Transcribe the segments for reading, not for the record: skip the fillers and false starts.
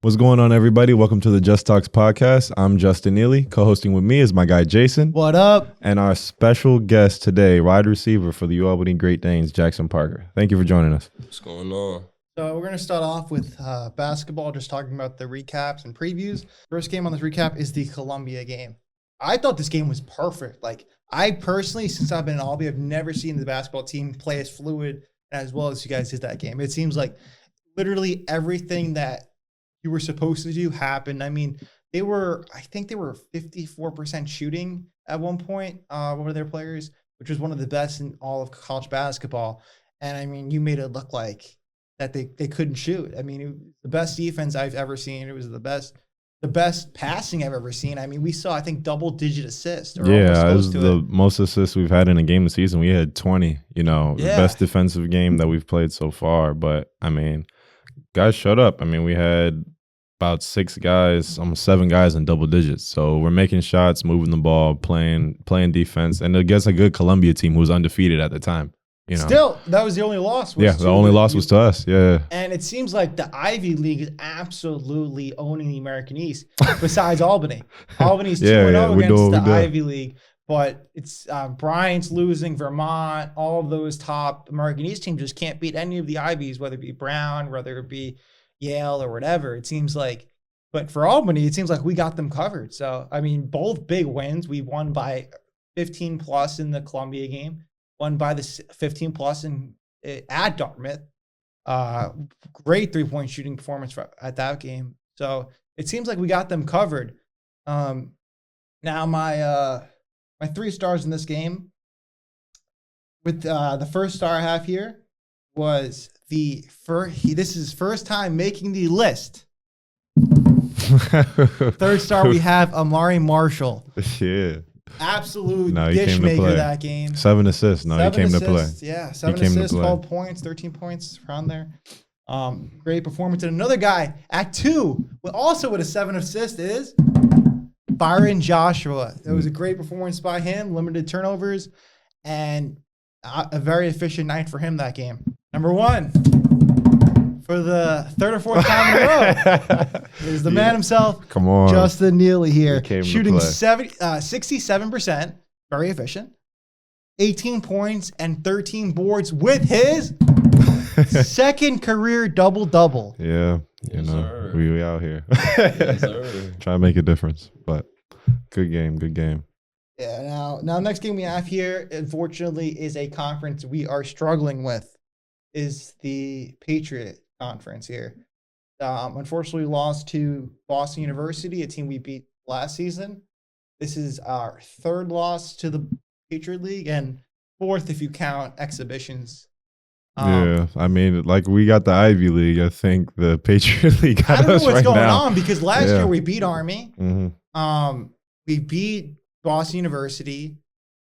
What's going on, everybody? Welcome to the JusTalks podcast. I'm Justin Neely. Co-hosting with me is my guy Jason. What up? And our special guest today, wide receiver for the UAlbany Great Danes, Jackson Parker. Thank you for joining us. What's going on? So we're going to start off with basketball, just talking about the recaps and previews. First game on this recap is the Columbia game. I thought this game was perfect. Like, I personally, since I've been in Albany, I've never seen the basketball team play as fluid as well as you guys did that game. It seems like literally everything that you were supposed to do happened. I mean, I think they were 54% shooting at one point, one of their players, which was one of the best in all of college basketball. And I mean, you made it look like that they couldn't shoot. I mean, it was the best defense I've ever seen. It was the best passing I've ever seen. I mean, we saw, I think, double-digit assists. Yeah, it was the most assists we've had in a game this season. We had 20, the best defensive game that we've played so far. But, I mean, guys showed up. I mean, we had about 6 guys, almost 7 guys in double digits. So we're making shots, moving the ball, playing defense, and against a good Columbia team who was undefeated at the time. Still, that was the only loss. The only loss was to us. Yeah. And it seems like the Ivy League is absolutely owning the American East, besides Albany. Albany's 2-0 against the Ivy League, but it's Bryant's losing, Vermont, all of those top American East teams just can't beat any of the Ivies, whether it be Brown, whether it be Yale or whatever. It seems like, but for Albany, it seems like we got them covered. So, I mean, both big wins. We won by 15 plus in the Columbia game. Won by the 15 plus at Dartmouth. Great 3-point shooting performance at that game. So it seems like we got them covered. Now my 3 stars in this game, with the first star I have here, was this is his first time making the list. Third star we have Amari Marshall. Yeah. Absolute dish maker that game. 7 assists. He came to play. Yeah, 7 assists, 12 points, 13 points around there. Great performance. And another guy at 2, with a 7 assist, is Byron Joshua. It was a great performance by him, limited turnovers, and a very efficient night for him that game. Number 1, for the 3rd or 4th time in a row, is the man himself. Come on, Justin Neely here, shooting 67%, very efficient, 18 points and 13 boards with his second career double-double. Yeah, we out here try to make a difference, but good game. Yeah. Now, next game we have here, unfortunately, is a conference we are struggling with. Is the Patriot Conference here. Unfortunately, lost to Boston University, a team we beat last season. This is our 3rd loss to the Patriot League and 4th if you count exhibitions. I mean, like, we got the Ivy League. I think the Patriot League got us right now. I don't know what's going on, because last year we beat Army. Mm-hmm. We beat Boston University.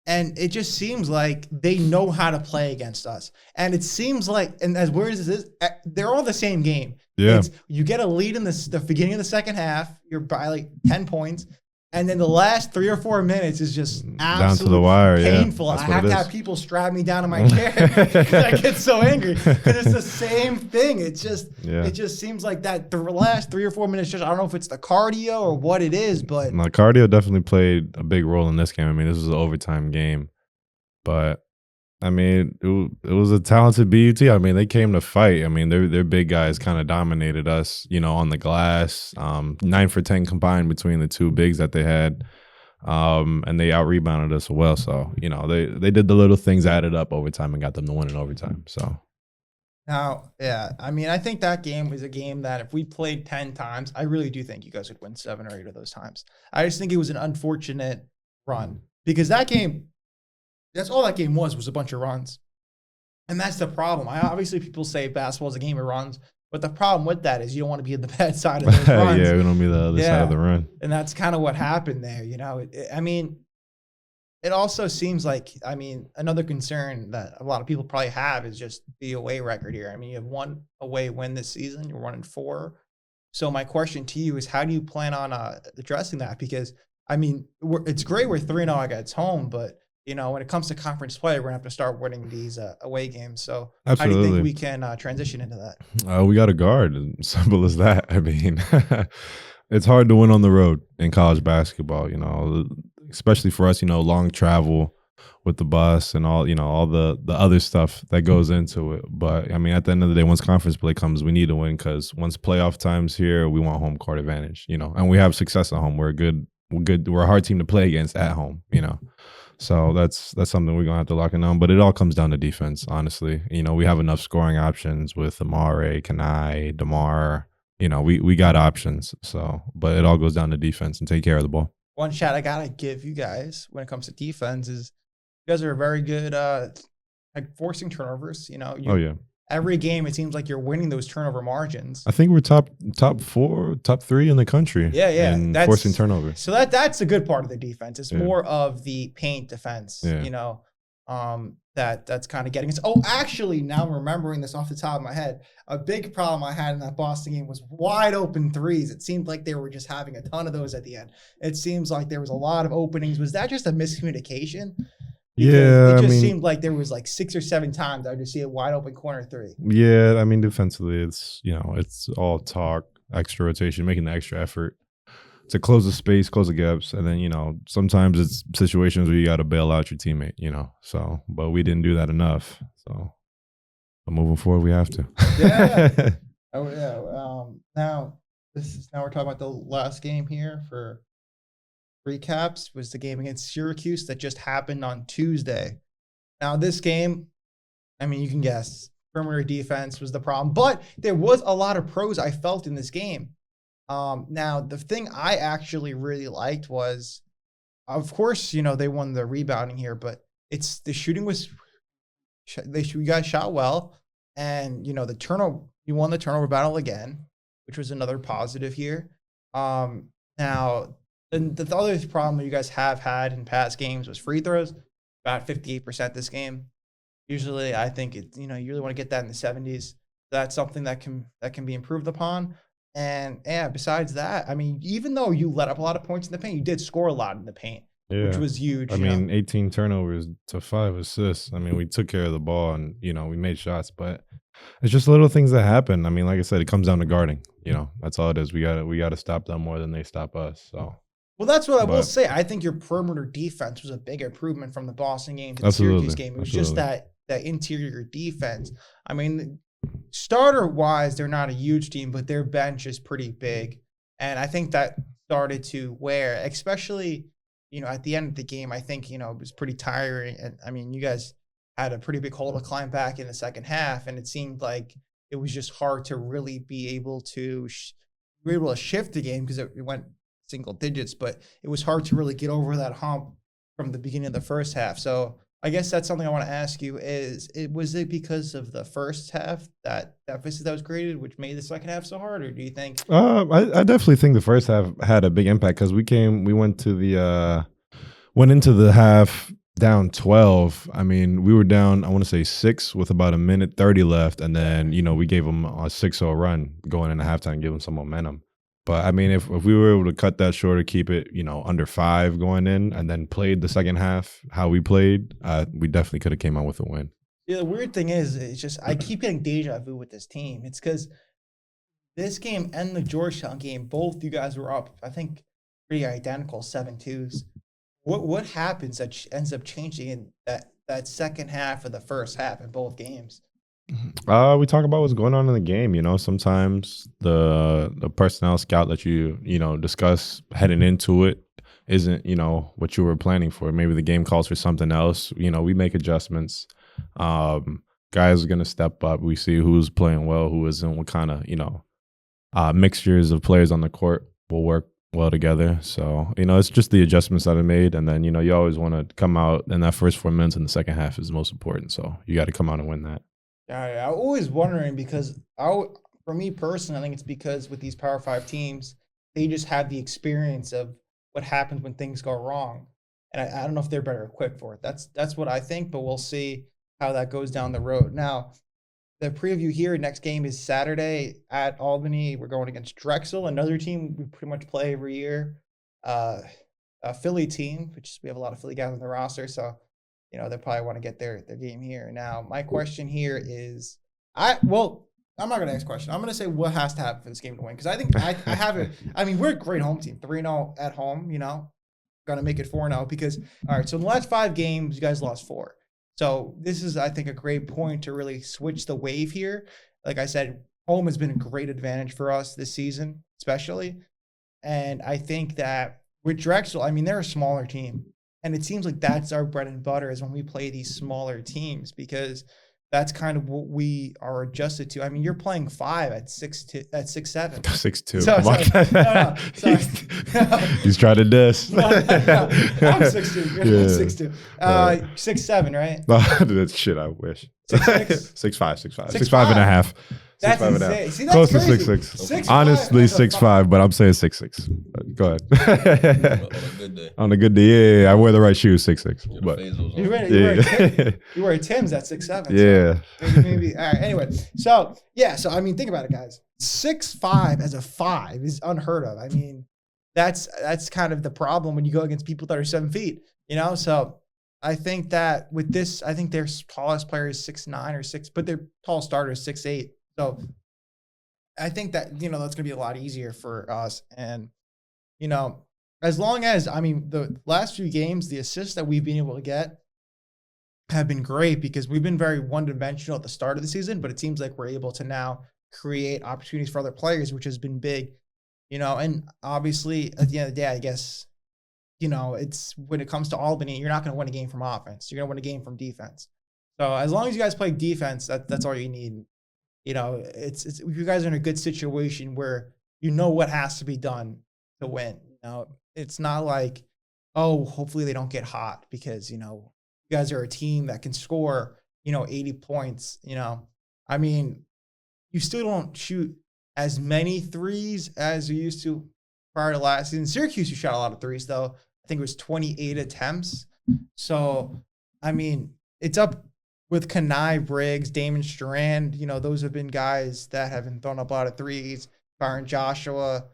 And it just seems like they know how to play against us. And it seems like, and as weird as this is, they're all the same game. Yeah. You get a lead in the beginning of the second half, you're by like 10 points. And then the last 3 or 4 minutes is just down to the wire, painful. Yeah. I have to have people strap me down in my chair because I get so angry. Because it's the same thing. It just seems like that the last 3 or 4 minutes, I don't know if it's the cardio or what it is, but no, cardio definitely played a big role in this game. I mean, this was an overtime game, but I mean, it was a talented BUT. I mean, they came to fight. I mean, their big guys kind of dominated us, on the glass. 9 for 10 combined between the 2 bigs that they had, and they out-rebounded us well. So, they did the little things, added up overtime, and got them to win in overtime. So now, yeah, I mean, I think that game was a game that if we played 10 times, I really do think you guys would win 7 or 8 of those times. I just think it was an unfortunate run, because that game, that's all that game was a bunch of runs. And that's the problem. Obviously, people say basketball is a game of runs, but the problem with that is you don't want to be on the bad side of those runs. Yeah, we don't be the other side of the run. And that's kind of what happened there. I mean, it also seems like, another concern that a lot of people probably have is just the away record here. I mean, you have 1 away win this season. You're 1-4. So my question to you is, how do you plan on addressing that? Because, it's great we're 3-0 against home, but when it comes to conference play, we're gonna have to start winning these away games. So how do you think Absolutely. we can transition into that? We got a guard. Simple as that. I mean, it's hard to win on the road in college basketball, especially for us, long travel with the bus and all the other stuff that goes into it. But I mean, at the end of the day, once conference play comes, we need to win because once playoff time's here, we want home court advantage, and we have success at home. We're a hard team to play against at home. So that's something we're gonna have to lock in on. But it all comes down to defense, honestly. We have enough scoring options with Amare, Kanai, DeMar. We got options. So, but it all goes down to defense and take care of the ball. One shot I gotta give you guys when it comes to defense is you guys are very good at forcing turnovers. Oh yeah. Every game it seems like you're winning those turnover margins. I think we're top 4, top 3 in the country. Yeah. In forcing turnovers. So that's a good part of the defense. It's more of the paint defense. Yeah. That's kind of getting us. Oh, actually, now I'm remembering this off the top of my head. A big problem I had in that Boston game was wide open threes. It seemed like they were just having a ton of those at the end. It seems like there was a lot of openings. Was that just a miscommunication? Because it just seemed like there was like 6 or 7 times I would just see a wide open corner 3. Yeah, I mean, defensively, it's it's all talk, extra rotation, making the extra effort to close the space, close the gaps, and then sometimes it's situations where you got to bail out your teammate. So, but we didn't do that enough. So, but moving forward, we have to. Yeah. Oh yeah. Now we're talking about the last game here for recaps was the game against Syracuse that just happened on Tuesday. Now this game, I mean, you can guess perimeter defense was the problem, but there was a lot of pros I felt in this game. Now the thing I actually really liked was, of course, they won the rebounding here, but it's the shooting was, you guys shot well, and the turnover, you won the turnover battle again, which was another positive here. Now the other problem that you guys have had in past games was free throws, about 58% this game. Usually, I think you really want to get that in the 70s. That's something that can be improved upon. And yeah, besides that, I mean, even though you let up a lot of points in the paint, you did score a lot in the paint, which was huge. I mean, 18 turnovers to 5 assists. I mean, we took care of the ball and we made shots, but it's just little things that happen. I mean, like I said, it comes down to guarding. That's all it is. We gotta stop them more than they stop us. So. Well, that's what I will say. I think your perimeter defense was a big improvement from the Boston game to the Syracuse game. It was just that interior defense. I mean, starter-wise, they're not a huge team, but their bench is pretty big. And I think that started to wear, especially, at the end of the game, I think, it was pretty tiring. And I mean, you guys had a pretty big hole to climb back in the second half, and it seemed like it was just hard to really be able to shift the game because it went single digits, but it was hard to really get over that hump from the beginning of the first half. So I guess that's something I want to ask you was it because of the first half, that deficit that was created, which made the second half so hard, or do you think? I definitely think the first half had a big impact because we went into the half down 12. I mean, we were down, I want to say 6 with about 1:30 left. And then, we gave them a 6-0 run going into halftime, give them some momentum. But I mean, if we were able to cut that short or keep it, under 5 going in, and then played the second half how we played, we definitely could have came out with a win. Yeah, the weird thing is, it's just I keep getting deja vu with this team. It's because this game and the Georgetown game, both you guys were up, I think, pretty identical 7-2s. What happens that ends up changing in that second half of the first half in both games? We talk about what's going on in the game. Sometimes the personnel scout that you discuss heading into it isn't what you were planning for. Maybe the game calls for something else. We make adjustments. Guys are gonna step up. We see who's playing well, who isn't. What kind of mixtures of players on the court will work well together. So it's just the adjustments that are made, and then you always want to come out in that first 4 minutes in the second half is the most important. So you got to come out and win that. I'm always wondering because for me personally, I think it's because with these Power 5 teams, they just have the experience of what happens when things go wrong. And I don't know if they're better equipped for it. That's what I think, but we'll see how that goes down the road. Now, the preview here, next game is Saturday at Albany. We're going against Drexel, another team we pretty much play every year. A Philly team, which we have a lot of Philly guys on the roster. So they probably want to get their game here. Now, my question here is, I'm not gonna ask a question. I'm gonna say what has to happen for this game to win, because I think I have it. I mean, we're a great home team, 3-0 at home. Gonna make it 4-0 because all right. So in the last 5 games, you guys lost 4. So this is, I think, a great point to really switch the wave here. Like I said, home has been a great advantage for us this season, especially. And I think that with Drexel, I mean, they're a smaller team. And it seems like that's our bread and butter, is when we play these smaller teams, because that's kind of what we are adjusted to. I mean, you're playing 5 at 6'7". 6'2". So, no, sorry. He's trying to diss. No, I'm 6'2". You're 6'2". 6'7", right? That's shit, I wish. 6'6"? 6'5", 6'5 and a half. That's 6'5 and a insane. half. See, that's Close crazy. to 6'6". 6'5". Honestly, 6'5", but I'm saying 6'6". Go ahead. On a good day. On a good day, yeah, I wear the right shoes, 6'6". But You wear Tim's at 6'7". Yeah. So maybe. All right. Anyway, so I mean, think about it, guys. 6'5" as a 5 is unheard of. I mean, that's kind of the problem when you go against people that are 7 feet. So I think that with this, I think their tallest player is 6'9" or 6, but their tall starter is 6'8". So I think that, that's going to be a lot easier for us. And, as long as, I mean, the last few games, the assists that we've been able to get have been great, because we've been very one-dimensional at the start of the season, but it seems like we're able to now create opportunities for other players, which has been big, and obviously at the end of the day, I guess, it's when it comes to Albany, you're not going to win a game from offense. You're going to win a game from defense. So as long as you guys play defense, that's all you need. It's you guys are in a good situation where what has to be done to win. It's not like, oh, hopefully they don't get hot, because you guys are a team that can score 80 points. I mean, you still don't shoot as many threes as you used to prior to last season. Syracuse, you shot a lot of threes though. I think it was 28 attempts. So I mean, it's up with Kanai, Briggs, Damon Strand. Those have been guys that have been throwing up a lot of threes. Byron Joshua.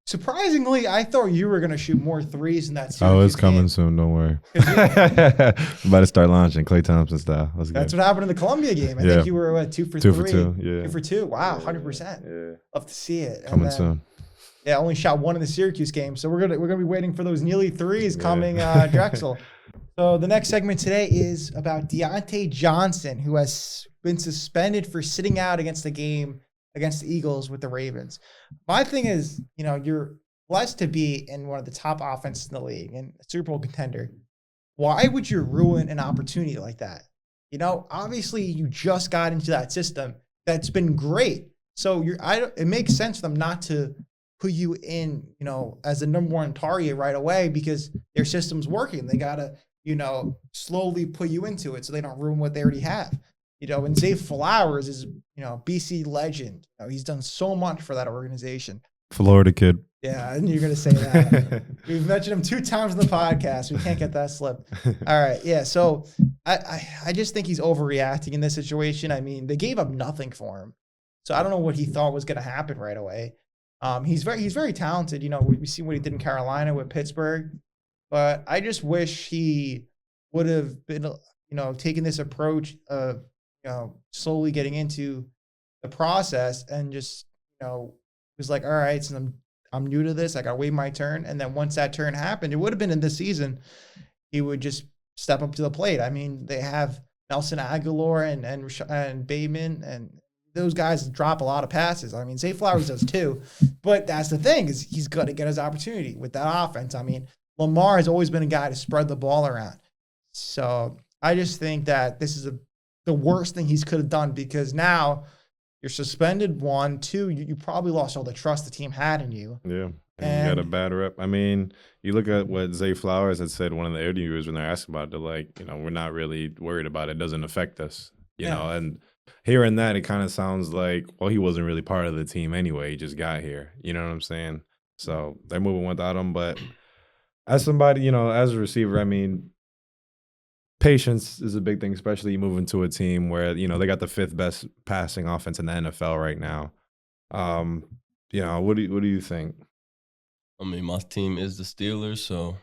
Surprisingly, I thought you were going to shoot more threes in that series. Oh, it's coming soon. Don't worry. I'm about to start launching Klay Thompson style. That's what happened in the Columbia game. I think you were 2 for 3. 2 for 2. Yeah. 2 for 2. Wow, 100%. Yeah. Love to see it. Coming soon. Yeah, only shot 1 in the Syracuse game, so we're gonna be waiting for those Neely threes coming, Drexel. So the next segment today is about Deontay Johnson, who has been suspended for sitting out against the game against the Eagles with the Ravens. My thing is, you're blessed to be in one of the top offenses in the league and a Super Bowl contender. Why would you ruin an opportunity like that? Obviously you just got into that system that's been great. So it makes sense for them not to put you in, as the number 1 target right away, because their system's working. They gotta, slowly put you into it so they don't ruin what they already have. And Zay Flowers is, BC legend. He's done so much for that organization. Florida kid. Yeah, and you're going to say that. We've mentioned him 2 times in the podcast. We can't get that slipped. All right, yeah. So I just think he's overreacting in this situation. I mean, they gave up nothing for him, so I don't know what he thought was going to happen right away. He's very talented. We see what he did in Carolina with Pittsburgh, but I just wish he would have been, taking this approach of, slowly getting into the process and just, was like, all right, since I'm new to this, I got to wait my turn. And then once that turn happened, it would have been in this season, he would just step up to the plate. I mean, they have Nelson Aguilar and Bateman, and those guys drop a lot of passes. I mean, Zay Flowers does too, but that's the thing, is he's got to get his opportunity with that offense. I mean, Lamar has always been a guy to spread the ball around. So I just think that this is the worst thing he's could have done, because now you're suspended 1, 2, you probably lost all the trust the team had in you. Yeah. And you got a bad rep. I mean, you look at what Zay Flowers had said in one of the interviews when they're asked about it, they're like, we're not really worried about it. It doesn't affect us, you know, and hearing that, it kind of sounds like, well, he wasn't really part of the team anyway. He just got here. You know what I'm saying? So they're moving without him. But as somebody, as a receiver, I mean, patience is a big thing, especially moving to a team where, they got the 5th best passing offense in the NFL right now. What do you think? I mean, my team is the Steelers, so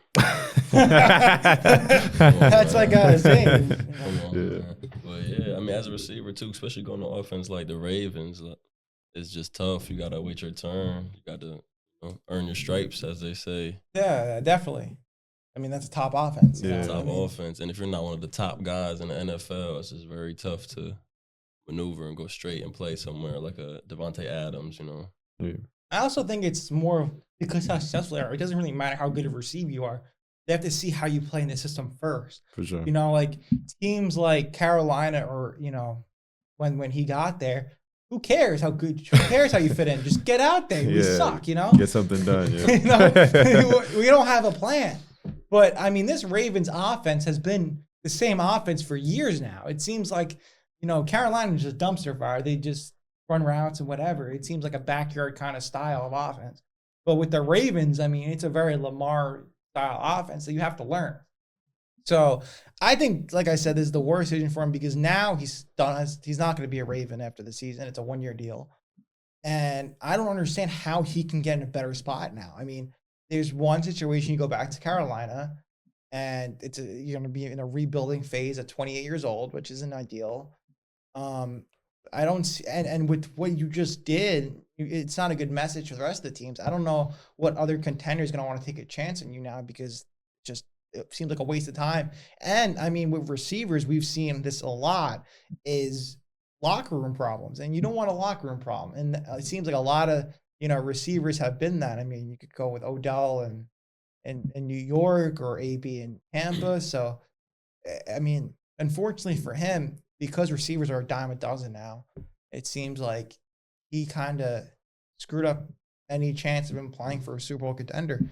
that's like a thing. Come on, man. But yeah, I mean, as a receiver too, especially going to offense like the Ravens, it's just tough. You gotta wait your turn. You gotta earn your stripes, as they say. Yeah, definitely. I mean, that's a top offense. Top offense, and if you're not one of the top guys in the NFL, it's just very tough to maneuver and go straight and play somewhere like a Devontae Adams. Yeah. I also think it's more because how successful they are. It doesn't really matter how good of a receiver you are. They have to see how you play in the system first. For sure. Like teams like Carolina or, when he got there, who cares how you fit in? Just get out there. We suck, Get something done, we don't have a plan. But, I mean, this Ravens offense has been the same offense for years now. It seems like, Carolina is just a dumpster fire. They just run routes and whatever. It seems like a backyard kind of style of offense. But with the Ravens, I mean, it's a very Lamar style offense that you have to learn. So I think, like I said, this is the worst decision for him because now he's done. He's not going to be a Raven after the season. It's a 1-year deal. And I don't understand how he can get in a better spot now. I mean, there's one situation you go back to Carolina and you're going to be in a rebuilding phase at 28 years old, which isn't ideal. I don't see, and with what you just did, it's not a good message for the rest of the teams. I don't know what other contender is going to want to take a chance on you now because it seems like a waste of time. And I mean, with receivers, we've seen this a lot is locker room problems, and you don't want a locker room problem. And it seems like a lot of, receivers have been that. I mean, you could go with Odell and in New York or AB in Tampa. So, I mean, unfortunately for him, because receivers are a dime a dozen now, it seems like he kind of screwed up any chance of him playing for a Super Bowl contender.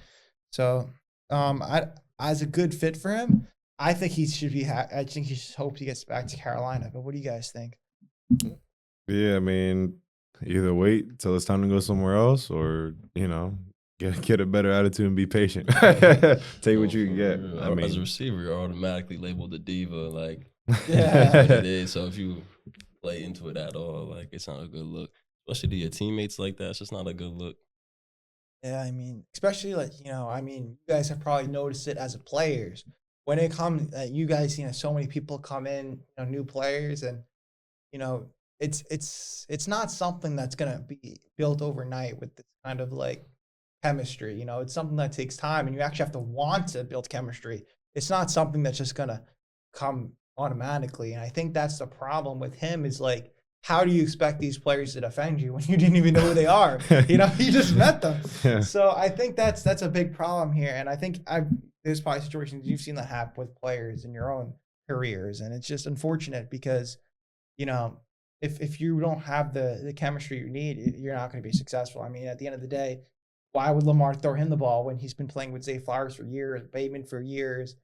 So, as a good fit for him, I think he should be. I think he should hope he gets back to Carolina. But what do you guys think? Yeah, I mean, either wait till it's time to go somewhere else, or get a better attitude and be patient. Take what you can get. I mean, as a receiver, you're automatically labeled a diva. Like, yeah, that's what it is. So if you play into it at all, like, it's not a good look. Especially to your teammates like that, it's just not a good look. Yeah, I mean, especially like, you guys have probably noticed it as players. When it comes, you guys, so many people come in, new players, and, it's not something that's going to be built overnight with this kind of like chemistry. It's something that takes time, and you actually have to want to build chemistry. It's not something that's just going to come automatically. And I think that's the problem with him is like, how do you expect these players to defend you when you didn't even know who they are? You just met them. Yeah. So I think that's a big problem here. And I think there's probably situations you've seen that happen with players in your own careers. And it's just unfortunate because, if you don't have the chemistry you need, you're not going to be successful. I mean, at the end of the day, why would Lamar throw him the ball when he's been playing with Zay Flowers for years, Bateman for years?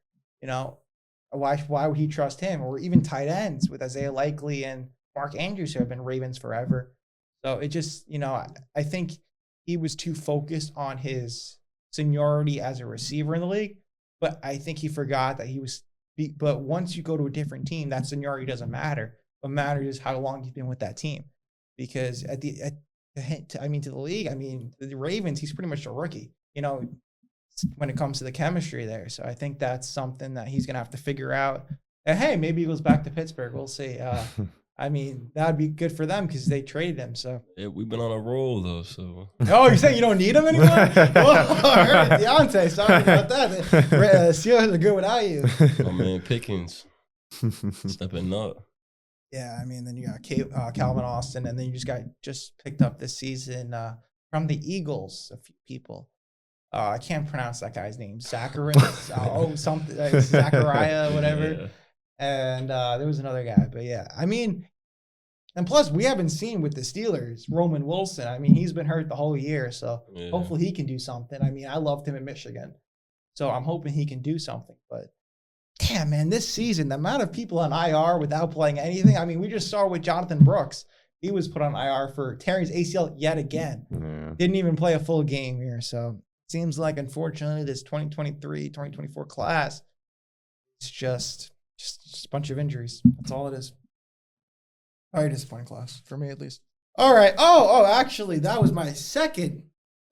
Why would he trust him? Or even tight ends with Isaiah Likely and Mark Andrews, who have been Ravens forever. So it just, I think he was too focused on his seniority as a receiver in the league, but I think he forgot that but once you go to a different team, that seniority doesn't matter. What matters is how long you've been with that team. Because to the league, the Ravens, he's pretty much a rookie, when it comes to the chemistry there. So I think that's something that he's going to have to figure out. And hey, maybe he goes back to Pittsburgh. We'll see. That would be good for them because they traded him. So yeah, we've been on a roll though. So you're saying you don't need him anymore? I heard Deontay. Sorry about that. Steelers are good without you. Oh man, Pickens stepping up. Yeah, then you got Calvin Austin, and then you just picked up this season from the Eagles. A few people. I can't pronounce that guy's name. Zacharias. Zachariah, whatever. Yeah. And there was another guy, but yeah, and plus we haven't seen with the Steelers, Roman Wilson. He's been hurt the whole year, so hopefully he can do something. I loved him in Michigan, so I'm hoping he can do something. But damn, man, this season, the amount of people on IR without playing anything. We just saw with Jonathan Brooks. He was put on IR for tearing his ACL yet again. Yeah. Didn't even play a full game here. So it seems like, unfortunately, this 2023, 2024 class, it's just a bunch of injuries. That's all it is. Very disappointing class, for me at least. All right. Oh, actually, that was my second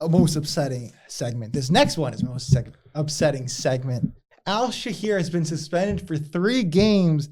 most upsetting segment. This next one is most upsetting segment. Al Shahir has been suspended for 3 games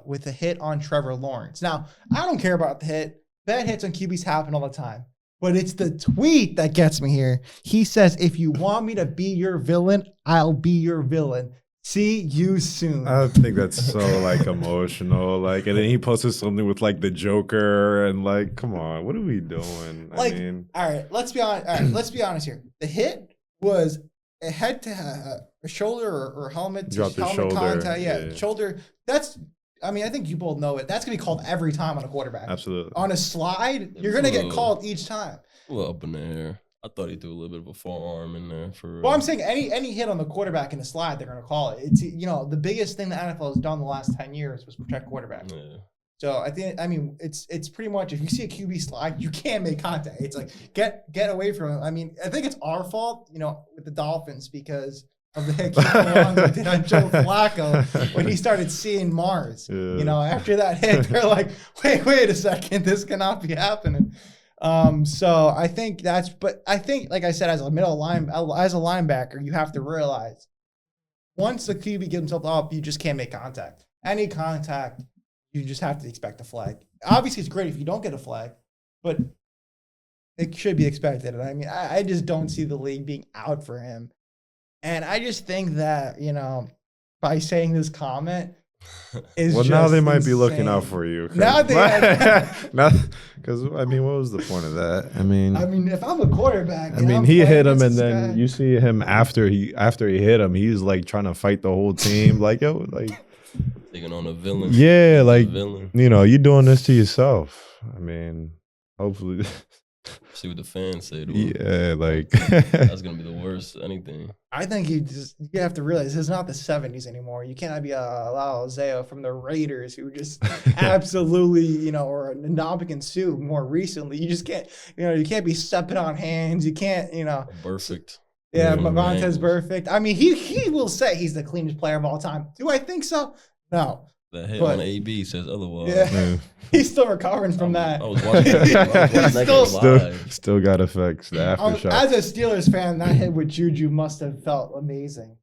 with a hit on Trevor Lawrence. Now, I don't care about the hit. Bad hits on QBs happen all the time. But it's the tweet that gets me here. He says, if you want me to be your villain, I'll be your villain. See you soon. I think that's so like emotional. Like, and then he posted something with like the Joker and like, come on, what are we doing? Like, I mean, all right, let's be honest. All right, let's be honest here. The hit was a head to a shoulder or helmet to Drop the helmet shoulder. contact. Yeah, shoulder. That's. I mean, I think you both know it. That's gonna be called every time on a quarterback. absolutely. On a slide, you're gonna get called each time. Well, up in the air. I thought he threw a little bit of a forearm in there for. Well, I'm saying any hit on the quarterback in a slide, they're gonna call it. It's the biggest thing the NFL has done the last 10 years was protect quarterback. Yeah. So I mean, it's pretty much if you see a QB slide, you can't make contact. It's like get away from him. I mean, I think it's our fault, with the Dolphins because of the hit Keith did on Joe Flacco when he started seeing Mars. Yeah. After that hit, they're like, wait a second, this cannot be happening. So I think but I think, like I said, as a linebacker, you have to realize once the QB gives himself up, you just can't make contact. Any contact, you just have to expect a flag. Obviously, it's great if you don't get a flag, but it should be expected. And I mean, I just don't see the league being out for him. And I just think that, by saying this comment is just now they might insane. be looking out for you. Now they because I mean, what was the point of that? I mean, if I'm a quarterback, he hit him, and then you see him after he hit him, he's like trying to fight the whole team, like taking on a villain. Yeah, like villain. You're doing this to yourself. I mean, hopefully. See what the fans say to him. Yeah, like that's gonna be the worst. Anything. I think you have to realize it's not the 70s anymore. You cannot be a Lalo Zeo from the Raiders who just absolutely, or a Ndamukong Suh more recently. You just can't, you can't be stepping on hands. You can't, Perfect. Yeah, Montez Perfect. I mean, he will say he's the cleanest player of all time. Do I think so? No. That hit on AB says otherwise. Yeah. He's still recovering from that. I was watching still got effects. The aftershock. As a Steelers fan, that hit with Juju must have felt amazing.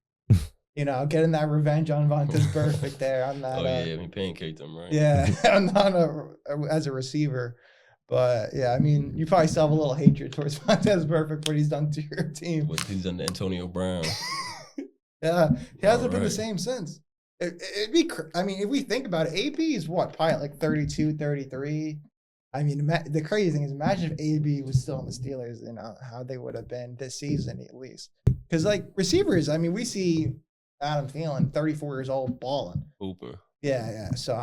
Getting that revenge on Montez Perfect there on that. Oh yeah, pancaked him, right? Yeah, as a receiver. But yeah, I mean, you probably still have a little hatred towards Montez Perfect what he's done to your team. What he's done to Antonio Brown. Yeah, he hasn't been the same since. It'd be, if we think about it, AP is probably like 32, 33. I mean, the crazy thing is, imagine if AB was still in the Steelers, how they would have been this season at least. Because like receivers, I mean, we see Adam Thielen, 34 years old, balling. Hooper. Yeah. So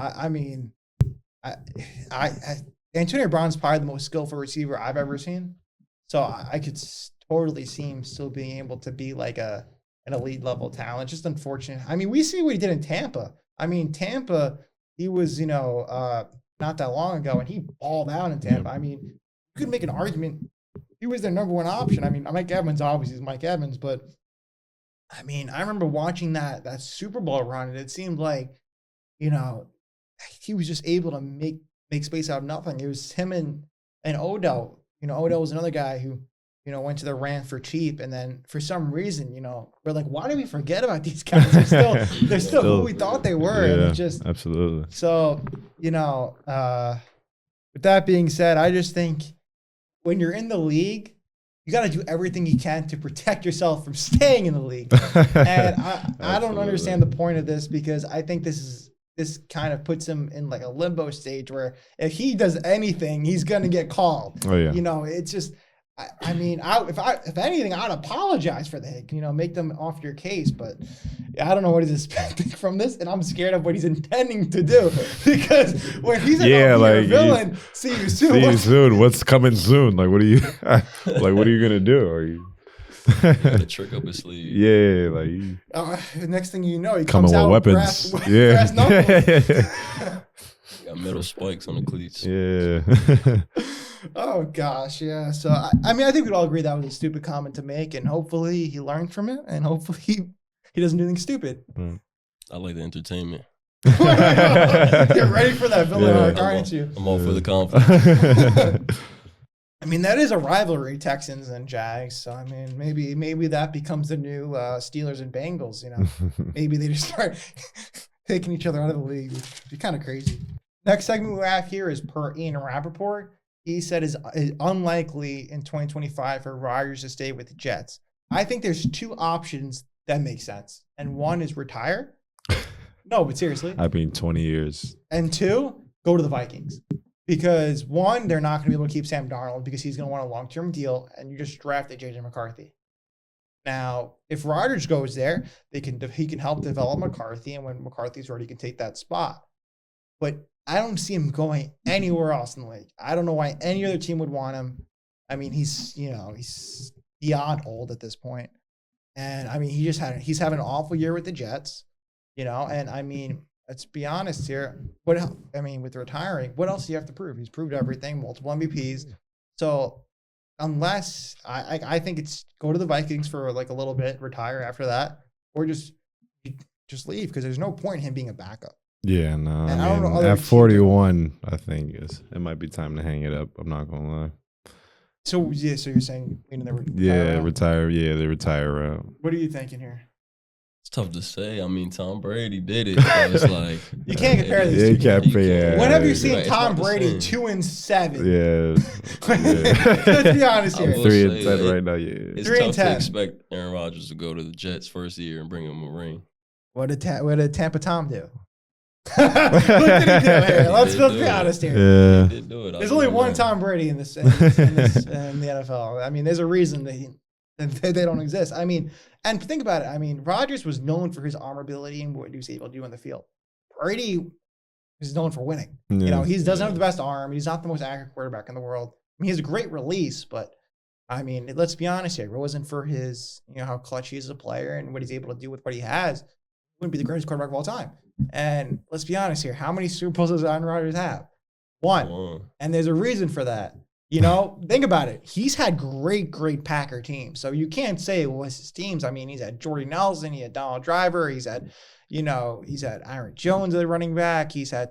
Antonio Brown's probably the most skillful receiver I've ever seen. So I could totally see him still being able to be like an elite level talent. Just unfortunate. I mean, we see what he did in Tampa. I mean, Tampa, he was, not that long ago, and he balled out in Tampa. I mean, you could make an argument. He was their number one option. I mean, Mike Evans obviously is Mike Evans, but I mean, I remember watching that Super Bowl run, and it seemed like, he was just able to make space out of nothing. It was him and Odell. Odell was another guy who, went to the Rams for cheap, and then for some reason, we're like, why did we forget about these guys? They're still who we thought they were. Yeah, and it just absolutely. So, with that being said, I just think when you're in the league, you got to do everything you can to protect yourself from staying in the league. And I don't understand the point of this, because I think this kind of puts him in like a limbo stage where if he does anything, he's going to get called. Oh yeah. It's just, I mean, if anything, I'd apologize for the hit, make them off your case. But I don't know what he's expecting from this, and I'm scared of what he's intending to do, because when he's a villain, see you soon. See you soon. What's coming soon? Like, what are you? What are you gonna do? Are you? The trick up his sleeve. Yeah, like. Next thing you know, he coming comes out with weapons. Brass knuckles. Got metal spikes on the cleats. Yeah. Oh gosh, yeah. So I mean, I think we'd all agree that was a stupid comment to make, and hopefully he learned from it, and hopefully he doesn't do anything stupid. I like the entertainment. You're ready for that villain arc, aren't you? I'm all for the conflict. I mean, that is a rivalry, Texans and Jags. So I mean, maybe that becomes the new Steelers and Bengals. You know, maybe they just start taking each other out of the league, which would be kind of crazy. Next segment we have here is per Ian Rappaport. He said it's unlikely in 2025 for Rodgers to stay with the Jets. I think there's two options that make sense, and one is retire. No, but seriously, I mean, 20 years. And two, go to the Vikings. Because one, they're not going to be able to keep Sam Darnold because he's going to want a long-term deal, and you just drafted JJ McCarthy. Now, if Rodgers goes there, he can help develop McCarthy, and when McCarthy's ready, he can take that spot. But I don't see him going anywhere else in the league. I don't know why any other team would want him. I mean, he's beyond old at this point. And I mean, he's having an awful year with the Jets, and I mean, let's be honest here. With retiring, what else do you have to prove? He's proved everything, multiple MVPs. So unless I think it's go to the Vikings for like a little bit, retire after that, or just leave because there's no point in him being a backup. Yeah, no. I mean, at 41, I think it might be time to hang it up. I'm not gonna lie. So you're saying retire. Yeah, they retire route. What are you thinking here? It's tough to say. I mean, Tom Brady did it. So it's like you can't compare these. Yeah, you can't compare. When have you seen Tom Brady 2-7? Yeah. Let's be honest here. 3-10 right now. Yeah. It's tough to expect Aaron Rodgers to go to the Jets first year and bring him a ring. What did Tampa Tom do? What did he do here? Let's be honest here. Yeah. He did do it. There's only one Tom Brady in the NFL. I mean, there's a reason they don't exist. I mean, and think about it. I mean, Rodgers was known for his arm ability and what he was able to do on the field. Brady is known for winning. Yeah. He doesn't have the best arm. He's not the most accurate quarterback in the world. I mean, he has a great release, but I mean, let's be honest here. If it wasn't for his, how clutch he is as a player and what he's able to do with what he has, he wouldn't be the greatest quarterback of all time. And let's be honest here. How many Super Bowls does Aaron Rodgers have? One. And there's a reason for that. Think about it. He's had great Packer teams. So you can't say it was his teams. I mean, he's had Jordy Nelson, he had Donald Driver, he's had Aaron Jones as a running back. He's had,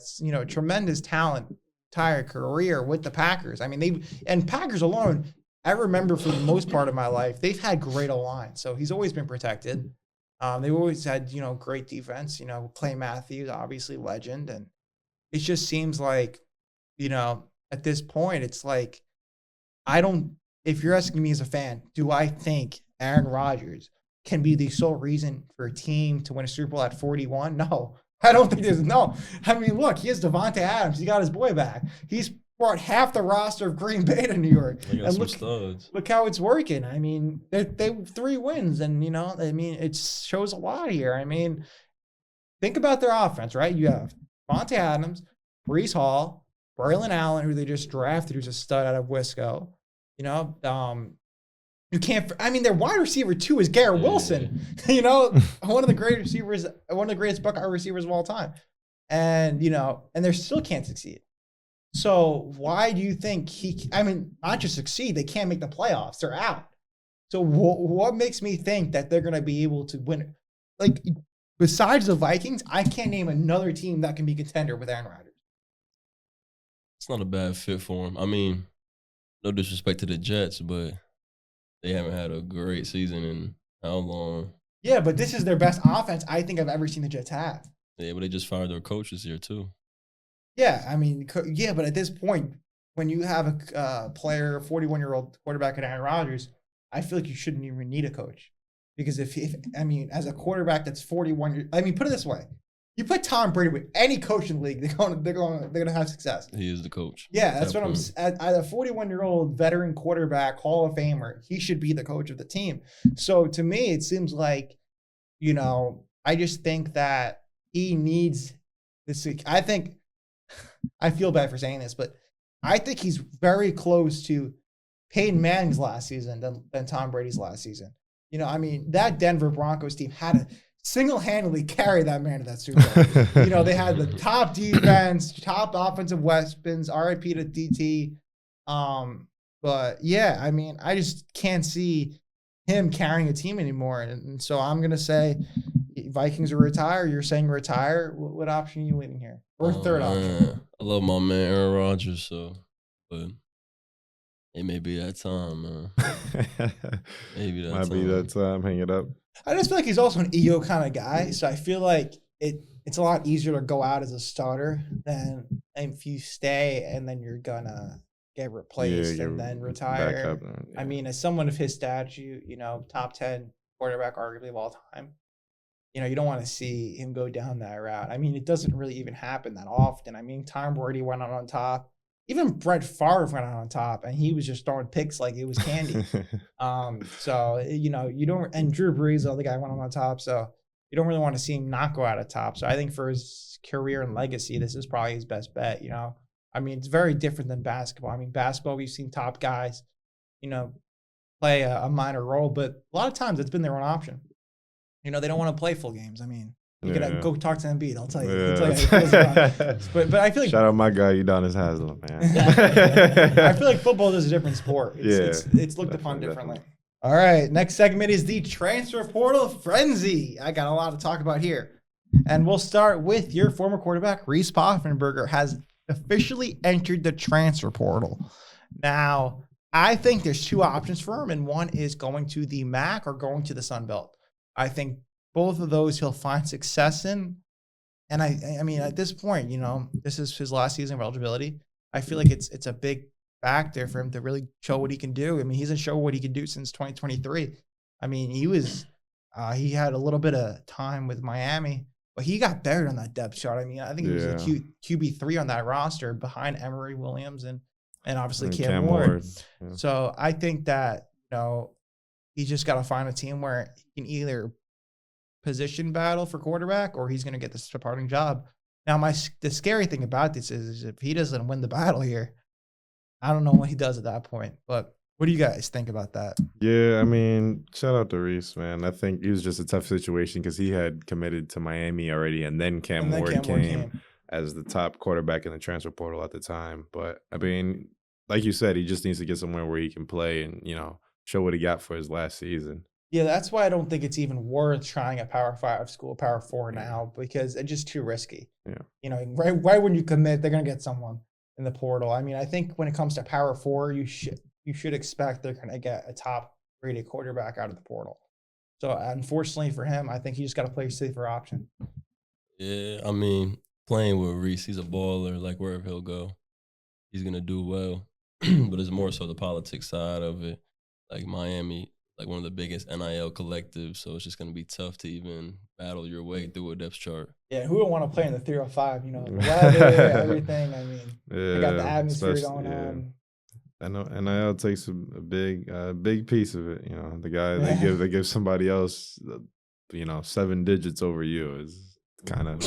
tremendous talent entire career with the Packers. I mean, Packers alone, I remember for the most part of my life, they've had great O-line. So he's always been protected. They've always had, great defense, Clay Matthews, obviously legend. And it just seems like, at this point, it's like, if you're asking me as a fan, do I think Aaron Rodgers can be the sole reason for a team to win a Super Bowl at 41? No, I don't think no. I mean, look, he has Devontae Adams. He got his boy back. He's brought half the roster of Green Bay to New York. And look how it's working. I mean, they 3 wins, and it shows a lot here. I mean, think about their offense, right? You have Devontae Adams, Breece Hall, Braylon Allen, who they just drafted, who's a stud out of Wisco. You can't. I mean, their wide receiver too is Garrett Wilson. One of the great receivers, one of the greatest Buckeye receivers of all time, and and they still can't succeed. So why do you think not just succeed, they can't make the playoffs. They're out. So what makes me think that they're going to be able to win? Like, besides the Vikings, I can't name another team that can be contender with Aaron Rodgers. It's not a bad fit for him. I mean, no disrespect to the Jets, but they haven't had a great season in how long? Yeah, but this is their best offense I think I've ever seen the Jets have. Yeah, but they just fired their coach this year too. Yeah, I mean, but at this point, when you have a player, 41-year-old quarterback at Aaron Rodgers, I feel like you shouldn't even need a coach. Because if as a quarterback that's 41, put it this way. You put Tom Brady with any coach in the league, they're going to have success. He is the coach. Yeah, that's what I'm saying. As a 41-year-old veteran quarterback, Hall of Famer, he should be the coach of the team. So to me, it seems like, I just think that he needs this. I feel bad for saying this, but I think he's very close to Peyton Manning's last season than Tom Brady's last season. That Denver Broncos team had to single-handedly carry that man to that Super Bowl. They had the top defense, top offensive weapons, RIP to DT. But yeah, I just can't see him carrying a team anymore. And so I'm going to say Vikings are retire. You're saying retire. What option are you leaving here? Or third option? I love my man Aaron Rodgers, but It may be that time, man. Maybe that Might time. be that time. Hang it up. I just feel like he's also an ego kind of guy, so I feel like it's a lot easier to go out as a starter than if you stay and then you're gonna get replaced and then retire. I mean, as someone of his stature, top 10 quarterback arguably of all time, you don't want to see him go down that route. I mean, it doesn't really even happen that often. I mean, Tom Brady went out on top. Even Brett Favre went out on top, and he was just throwing picks like it was candy. So, you don't, and Drew Brees, the other guy, went on top. So you don't really want to see him not go out of top. So I think for his career and legacy, this is probably his best bet, I mean, it's very different than basketball. I mean, basketball, we've seen top guys, play a minor role, but a lot of times it's been their own option. They don't want to play full games. I mean, you gotta go talk to Embiid. I'll tell you. But I feel like shout out my guy Udonis Haslem, man. I feel like football is a different sport. It's looked upon differently. All right, next segment is the transfer portal frenzy. I got a lot to talk about here, and we'll start with your former quarterback Reese Poffenberger has officially entered the transfer portal. Now, I think there's two options for him, and one is going to the MAC or going to the Sun Belt. I think both of those he'll find success in. And I mean, at this point, this is his last season of eligibility. I feel like it's a big factor for him to really show what he can do. I mean, he's shown what he can do since 2023. I mean, he had a little bit of time with Miami, but he got buried on that depth chart. I mean, I think he was a QB3 on that roster behind Emory Williams and obviously Cam Ward. Yeah. So I think that, he's just got to find a team where he can either position battle for quarterback or he's going to get the starting job. Now, the scary thing about this is if he doesn't win the battle here, I don't know what he does at that point. But what do you guys think about that? Yeah, I mean, shout out to Reese, man. I think it was just a tough situation because he had committed to Miami already, and then Cam Ward came as the top quarterback in the transfer portal at the time. But, I mean, like you said, he just needs to get somewhere where he can play and, show what he got for his last season. Yeah, that's why I don't think it's even worth trying a Power 5 school, Power 4 now, because it's just too risky. Yeah. Right when you commit, they're going to get someone in the portal. I mean, I think when it comes to Power 4, you should expect they're going to get a top-rated quarterback out of the portal. So, unfortunately for him, I think he just got to play a safer option. Yeah, I mean, playing with Reese, he's a baller. Like, wherever he'll go, he's going to do well. But it's more so the politics side of it. Like, Miami, like one of the biggest NIL collectives, so it's just going to be tough to even battle your way through a depth chart. Yeah, who would want to play in the 305? The weather, everything. I mean, they got the atmosphere going on. I know NIL takes a big piece of it. The guy they give somebody else, 7 digits over you is kind of.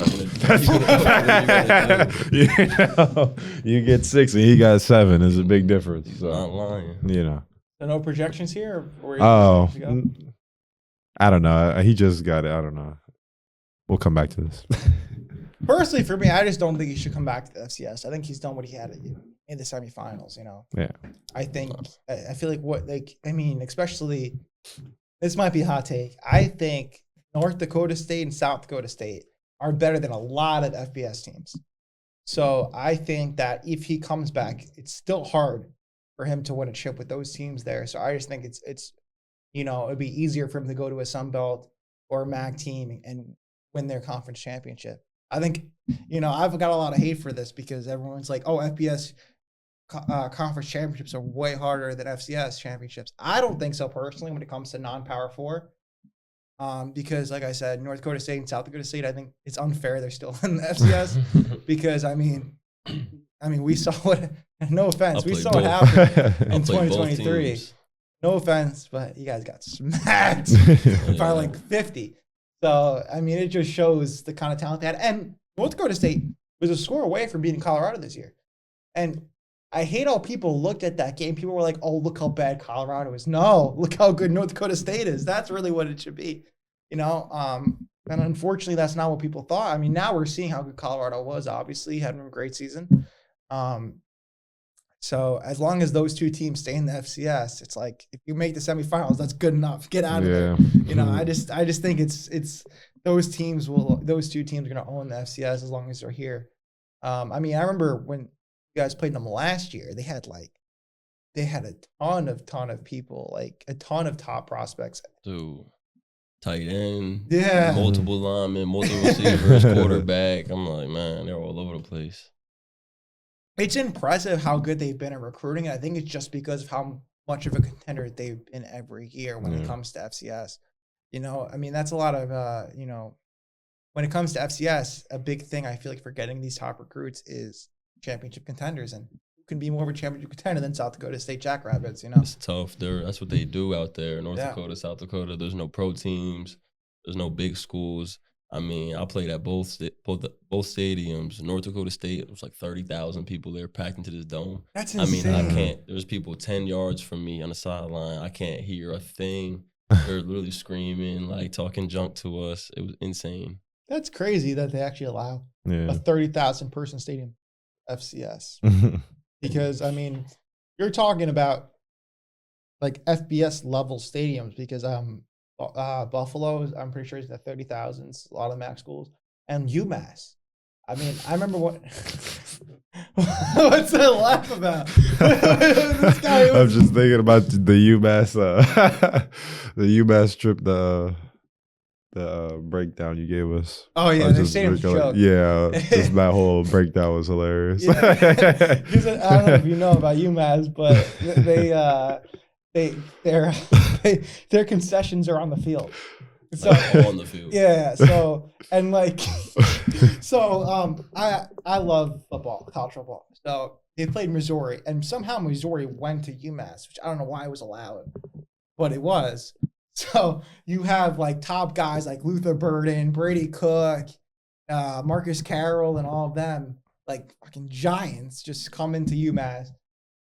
You get 6 and he got 7 is a big difference. He's not lying. So no projections here? I don't know. He just got it. I don't know. We'll come back to this. Personally, for me, I just don't think he should come back to the FCS. I think he's done what he had in the semifinals, Yeah. I feel like especially, this might be a hot take. I think North Dakota State and South Dakota State are better than a lot of FBS teams. So I think that if he comes back, it's still hard for him to win a chip with those teams there. So I just think it's it'd be easier for him to go to a Sun Belt or a MAC team and win their conference championship. I think, I've got a lot of hate for this because everyone's like, oh, FBS conference championships are way harder than FCS championships. I don't think so personally when it comes to non-Power 4. Because like I said, North Dakota State and South Dakota State, I think it's unfair they're still in the FCS because I mean we saw what, no offense, we saw what happened in 2023. No offense, but you guys got smacked by like 50. So, I mean, it just shows the kind of talent they had. And North Dakota State was a score away from beating Colorado this year. And I hate how people looked at that game. People were like, oh, look how bad Colorado is. No, look how good North Dakota State is. That's really what it should be. And unfortunately, that's not what people thought. I mean, now we're seeing how good Colorado was, obviously, having a great season. So as long as those two teams stay in the FCS, it's like if you make the semifinals, that's good enough. Get out of there. I just think it's those two teams are going to own the FCS as long as they're here. I mean, I remember when you guys played them last year, they had like they had a ton of people, like a ton of top prospects. Dude, tight end, yeah, multiple linemen, multiple receivers, quarterback. I'm like, man, they're all over the place. It's impressive how good they've been at recruiting. And I think it's just because of how much of a contender they've been every year when it comes to FCS. You know, I mean, that's a lot of, you know, when it comes to FCS, a big thing I feel like for getting these top recruits is championship contenders. And who can be more of a championship contender than South Dakota State Jackrabbits, you know? It's tough. That's what they do out there. North Dakota, South Dakota, there's no pro teams. There's no big schools. I mean, I played at both stadiums. North Dakota State, it was like 30,000 people there packed into this dome. That's insane. I mean, I can't. There's people 10 yards from me on the sideline. I can't hear a thing. They're literally screaming, like talking junk to us. It was insane. That's crazy that they actually allow a 30,000 person stadium, FCS. Because, I mean, you're talking about like FBS level stadiums because Buffalo, I'm pretty sure is at 30,000, a lot of MAC schools, and UMass. I mean, I remember what. What's that laugh about? This guy I'm just thinking about the UMass, the UMass trip, the breakdown you gave us. Oh yeah, the stadium's joke. Yeah, just that whole breakdown was hilarious. Yeah. I don't know if you know about UMass, but their concessions are on the field. So on the field. Yeah. So and like I love football, college football. So they played Missouri, and somehow Missouri went to UMass, which I don't know why it was allowed, but it was. So you have like top guys like Luther Burden, Brady Cook, Marcus Carroll, and all of them, like fucking giants, just come into UMass,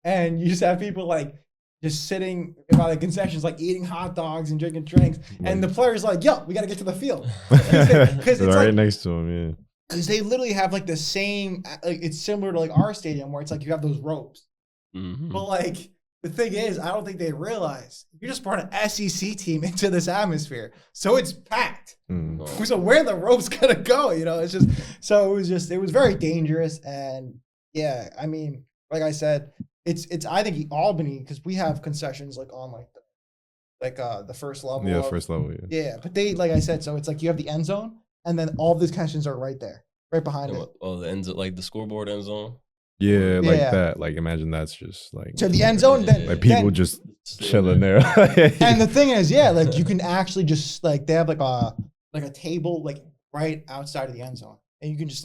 and you just have people like just sitting by the concessions, like eating hot dogs and drinking drinks, and the players like, "Yo, we got to get to the field," because it's right like, next to them, yeah. Because they literally have like the same, like it's similar to like our stadium where it's like you have those ropes, but like. The thing is, I don't think they realize you just brought an SEC team into this atmosphere, so it's packed. So where the ropes gonna go? You know, it's just so it was very dangerous, and yeah, I mean, like I said, it's I think Albany because we have concessions like on the first level. Yeah, first level. Yeah, but they like I said, so it's like you have the end zone, and then all of these concessions are right there, right behind it. Oh, the end zone, like the scoreboard end zone. Yeah, like that. Like imagine that's just like to the end zone. Then like people just chilling there. And the thing is, yeah, like you can actually just like they have like a table like right outside of the end zone, and you can just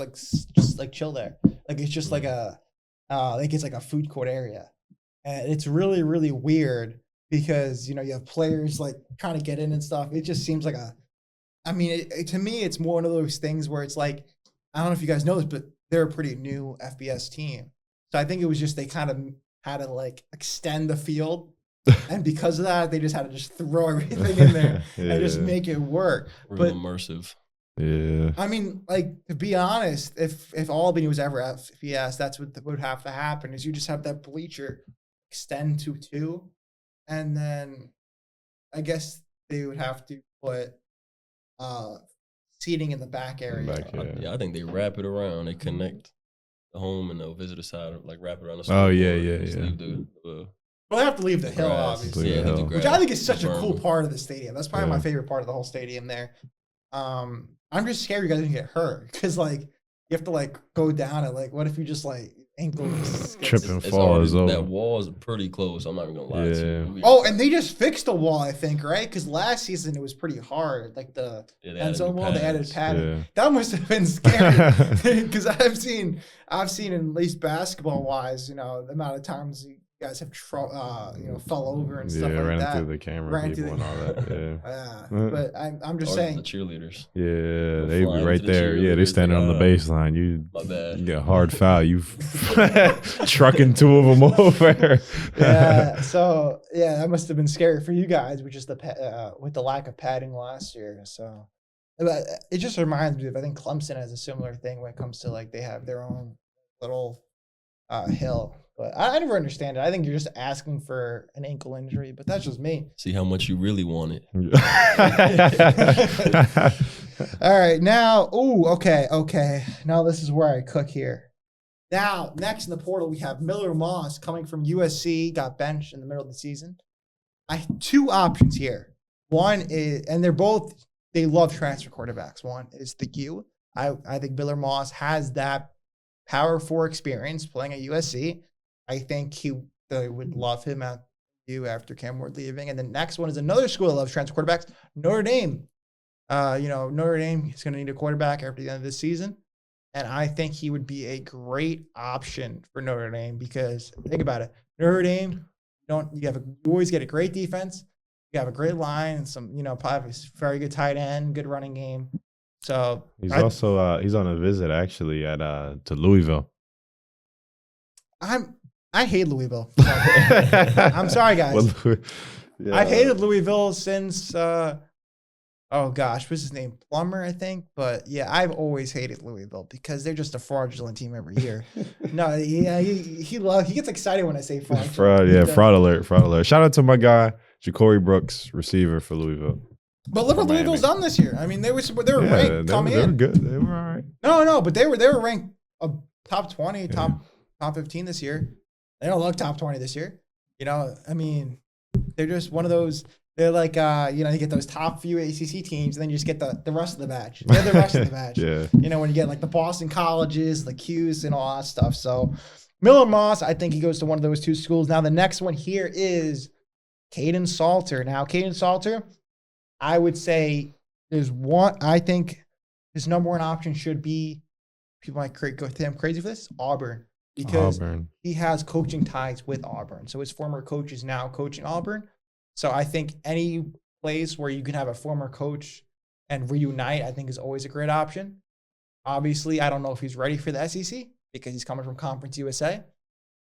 chill there. Like it's just like it's like a food court area, and it's really really weird because you know you have players like trying to get in and stuff. It just seems like I mean, to me, it's more one of those things where it's like I don't know if you guys know this, but they're a pretty new FBS team. So I think it was just they kind of had to like extend the field. And because of that, they just had to just throw everything in there and just make it work. Real immersive. Yeah. I mean, like, to be honest, if Albany was ever FBS, that's what would have to happen is you just have that bleacher extend to 2. And then I guess they would have to put seating in the back area. I think they wrap it around. They connect the home and the visitor side, like wrap it around the Oh, yeah. Well, they have to leave the hill, obviously. Which I think is such a cool part of the stadium. That's probably my favorite part of the whole stadium there. I'm just scared you guys are gonna get hurt because, like, you have to, like, go down and, like, what if you just, like, ankles trip and fall is over. That wall is pretty close. I'm not even gonna lie to you. Oh, and they just fixed the wall, I think, right? Because last season it was pretty hard, like the end zone wall. They added padding. Yeah. That must have been scary because I've seen at least basketball wise, you know, the amount of times you guys have fell over and stuff like that. Yeah, ran through the camera people and all that. But I'm just saying. The cheerleaders. Yeah, they be right there. Yeah, they standing on the baseline. You get a hard foul. You trucking 2 of them over. Yeah. So yeah, that must have been scary for you guys, which is with the lack of padding last year. So it just reminds me of I think Clemson has a similar thing when it comes to like they have their own little hill. But I never understand it. I think you're just asking for an ankle injury, but that's just me. See how much you really want it. All right, now, okay. Now this is where I cook here. Now, next in the portal, we have Miller Moss coming from USC, got benched in the middle of the season. I have 2 options here. One is, and they love transfer quarterbacks. One is the U. I think Miller Moss has that Power 4 experience playing at USC. I think they would love him at U after Cam Ward leaving. And the next one is another school that loves transfer quarterbacks, Notre Dame. Notre Dame is going to need a quarterback after the end of this season. And I think he would be a great option for Notre Dame because think about it. Notre Dame, you always get a great defense. You have a great line and some, probably a very good tight end, good running game. So he's on a visit actually to Louisville. I hate Louisville. I'm sorry, guys. Well, yeah. I've hated Louisville since what's his name? Plummer, I think. But yeah, I've always hated Louisville because they're just a fraudulent team every year. No, yeah, he gets excited when I say fraud. Fraud alert. Shout out to my guy, Ja'Cory Brooks, receiver for Louisville. But look what Louisville's done this year. I mean, they were ranked coming in. They were good. They were all right. No, but they were ranked top 20, top 15 this year. They don't look top 20 this year. I mean, they're just one of those. They're like, you get those top few ACC teams, and then you just get the rest of the batch. They're the rest of the batch. Yeah. When you get like the Boston colleges, the Qs, and all that stuff. So Miller Moss, I think he goes to one of those 2 schools. Now the next one here is Caden Salter. Now Caden Salter, I would say I think his number 1 option should be, people might go him crazy for this, Auburn. Because he has coaching ties with Auburn. So his former coach is now coaching Auburn. So I think any place where you can have a former coach and reunite, I think is always a great option. Obviously, I don't know if he's ready for the SEC because he's coming from Conference USA.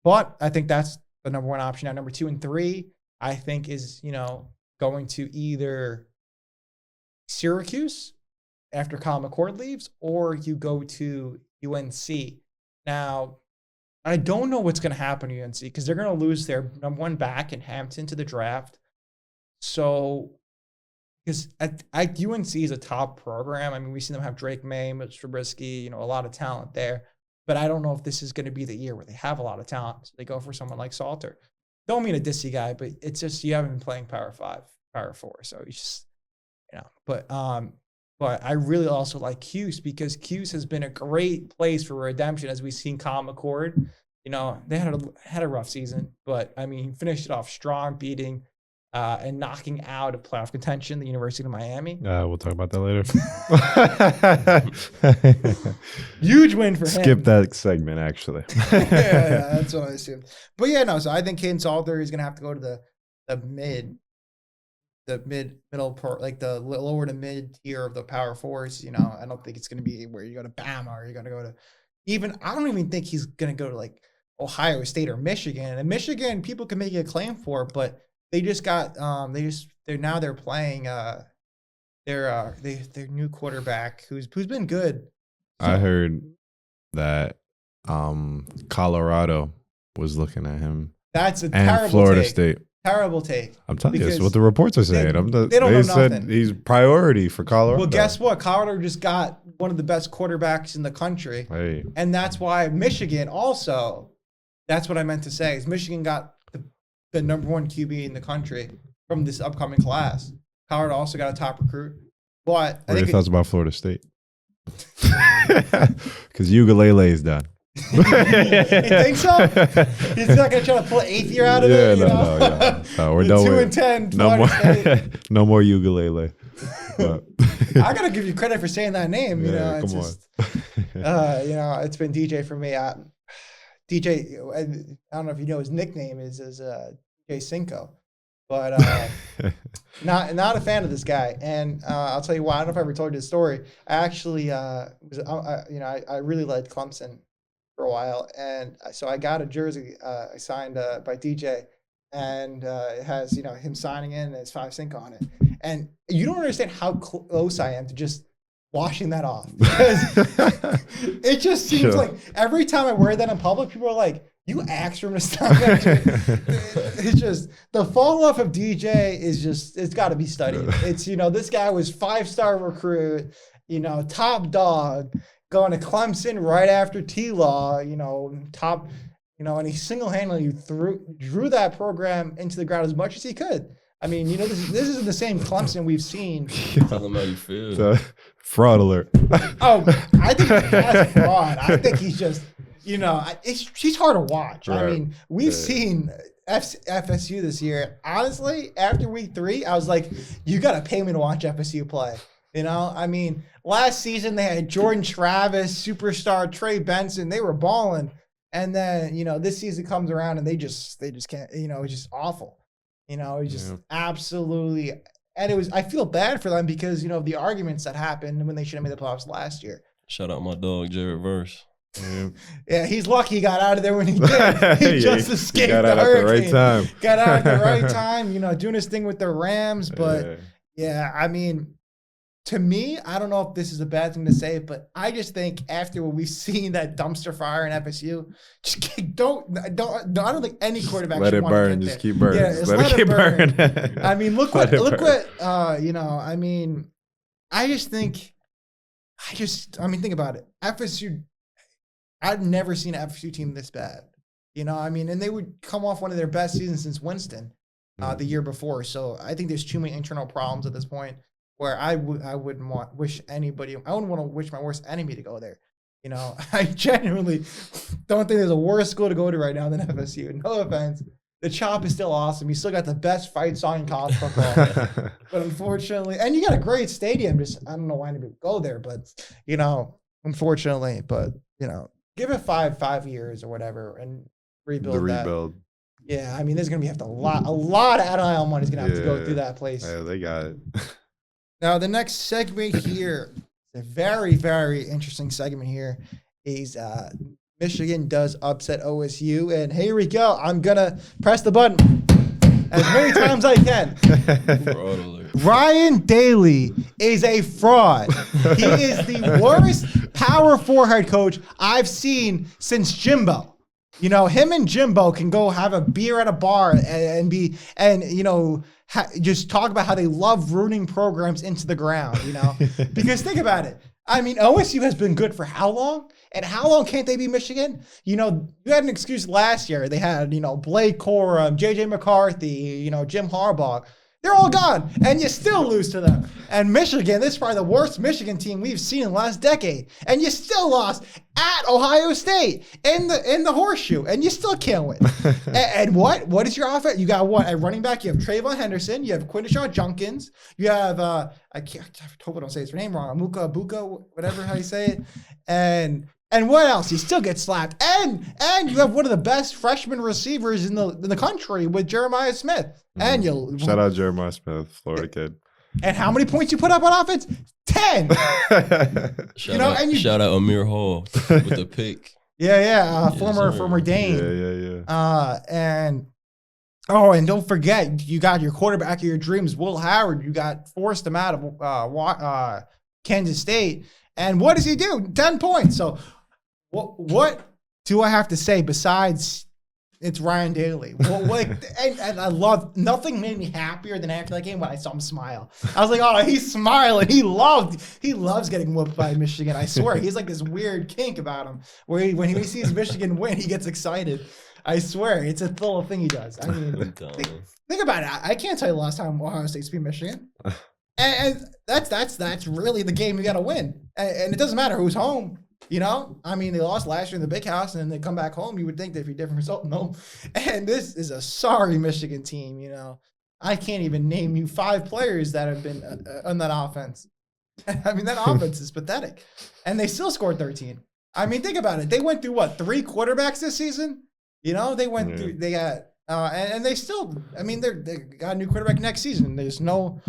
But I think that's the number 1 option. Now, number 2 and 3, I think is, going to either Syracuse after Kyle McCord leaves, or you go to UNC. Now, I don't know what's going to happen to UNC because they're going to lose their number 1 back in Hampton to the draft. So, because UNC is a top program. I mean, we've seen them have Drake May, Mitch Trubisky, a lot of talent there. But I don't know if this is going to be the year where they have a lot of talent. So they go for someone like Salter. Don't mean a dissy guy, but it's just you haven't been playing Power 5, Power 4. So you just, But I really also like Cuse because Cuse has been a great place for redemption as we've seen Kyle McCord. They had a rough season, but I mean, finished it off strong, beating and knocking out of playoff contention the University of Miami. We'll talk about that later. Huge win for him. Skip that segment, actually. yeah, that's what I assumed. But so I think Caden Salter is going to have to go to the middle part, like the lower to mid tier of the Power 4s. I don't think it's going to be where you go to Bama or you're going to go to I don't even think he's going to go to like Ohio State or Michigan. And Michigan, people can make a claim for, but they just got they're playing their new quarterback who's been good. So, I heard that Colorado was looking at him. That's a and terrible Florida take. State. Terrible take. I'm telling you, that's what the reports are saying. They said nothing. He's priority for Colorado. Well, guess what? Colorado just got one of the best quarterbacks in the country. Hey. And that's why Michigan also, that's what I meant to say, is Michigan got the number 1 QB in the country from this upcoming class. Colorado also got a top recruit. But what are your thoughts about Florida State? Because Ugalele is done. You think so? He's not going to try to pull an 8th year out of it? No, we're done 2-10. No more Ugalele. I got to give you credit for saying that name. Come on. It's been DJ for me. DJ, I don't know if you know his nickname is DJ Cinco, but not a fan of this guy. And I'll tell you why. I don't know if I ever told you the story. I actually I really liked Clemson for a while, and so I got a jersey signed by DJ, and it has him signing in and it's 5 Cinco on it. And you don't understand how close I am to just washing that off because it just seems like every time I wear that in public, people are like, "You asked for him to stop that." It's just the fall off of DJ is just it's got to be studied. It's this guy was 5-star recruit, top dog. going to Clemson right after T-Law, top, and he single-handedly drew that program into the ground as much as he could. I mean, this isn't the same Clemson we've seen. Tell him how you feel. Fraud alert. Oh, I think that's fraud. I think he's just, he's hard to watch. Right. I mean, we've seen FSU this year. Honestly, after week 3, I was like, you got to pay me to watch FSU play. I mean, last season they had Jordan Travis, superstar Trey Benson. They were balling. And then, this season comes around and they just can't, it's just awful. It's just absolutely. And I feel bad for them because, the arguments that happened when they should have made the playoffs last year. Shout out my dog, Jared Verse. Yeah, he's lucky he got out of there when he did. He just escaped got the out hurricane. At the right time. Got out at the right time, doing his thing with the Rams. But, I mean, to me, I don't know if this is a bad thing to say, but I just think after what we've seen that dumpster fire in FSU, just I don't think any quarterback let should it want to burn. get Just there. keep burning. Yeah, just let it keep burn. I mean, look what I mean, think about it. FSU, I've never seen an FSU team this bad. And they would come off one of their best seasons since Winston the year before. So I think there's too many internal problems at this point where I wouldn't want to wish my worst enemy to go there. I genuinely don't think there's a worse school to go to right now than FSU. No offense. The Chop is still awesome. You still got the best fight song in college football. But unfortunately, and you got a great stadium. Just, I don't know why anybody would go there, but, unfortunately, but, give it five years or whatever and rebuild that. Yeah, I mean, there's going to be a lot of NIL money is going to have to go through that place. Yeah, they got it. Now, the next segment here, a very, very interesting segment here, is Michigan does upset OSU. And here we go. I'm going to press the button as many times as I can. Ryan Daly is a fraud. He is the worst Power 4 head coach I've seen since Jimbo. Him and Jimbo can go have a beer at a bar just talk about how they love rooting programs into the ground, Because think about it. I mean, OSU has been good for how long? And how long can't they be Michigan? You had an excuse last year. They had, Blake Corum, J.J. McCarthy, Jim Harbaugh. They're all gone, and you still lose to them. And Michigan, this is probably the worst Michigan team we've seen in the last decade. And you still lost at Ohio State in the horseshoe, and you still can't win. and what is your offense? You got what? At running back, you have Trayvon Henderson, you have Quinshon Judkins, you have I hope I don't say his name wrong, Amuka Buka, whatever how you say it, and what else? You still get slapped, and you have one of the best freshman receivers in the country with Jeremiah Smith. And you shout out Jeremiah Smith, Florida kid. And how many points you put up on offense? 10. Shout out Amir Hall with the pick. Former Dane. And don't forget, you got your quarterback of your dreams, Will Howard. You forced him out of Kansas State. And what does he do? 10 points. So what do I have to say besides it's Ryan Daly? And I love, nothing made me happier than after that game when I saw him smile. I was like, oh, he's smiling. He loves getting whooped by Michigan. I swear, he's like this weird kink about him where when he sees Michigan win, he gets excited. I swear, it's a little thing he does. I mean, think about it. I can't tell you the last time Ohio State's beat Michigan. And that's really the game you got to win. And it doesn't matter who's home. I mean, they lost last year in the big house, and then they come back home. You would think there'd be a different result. No. And this is a sorry Michigan team, I can't even name you 5 players that have been on that offense. I mean, that offense is pathetic. And they still scored 13. I mean, think about it. They went through, 3 quarterbacks this season? They went through, they got, and they still, I mean, they got a new quarterback next season. There's no,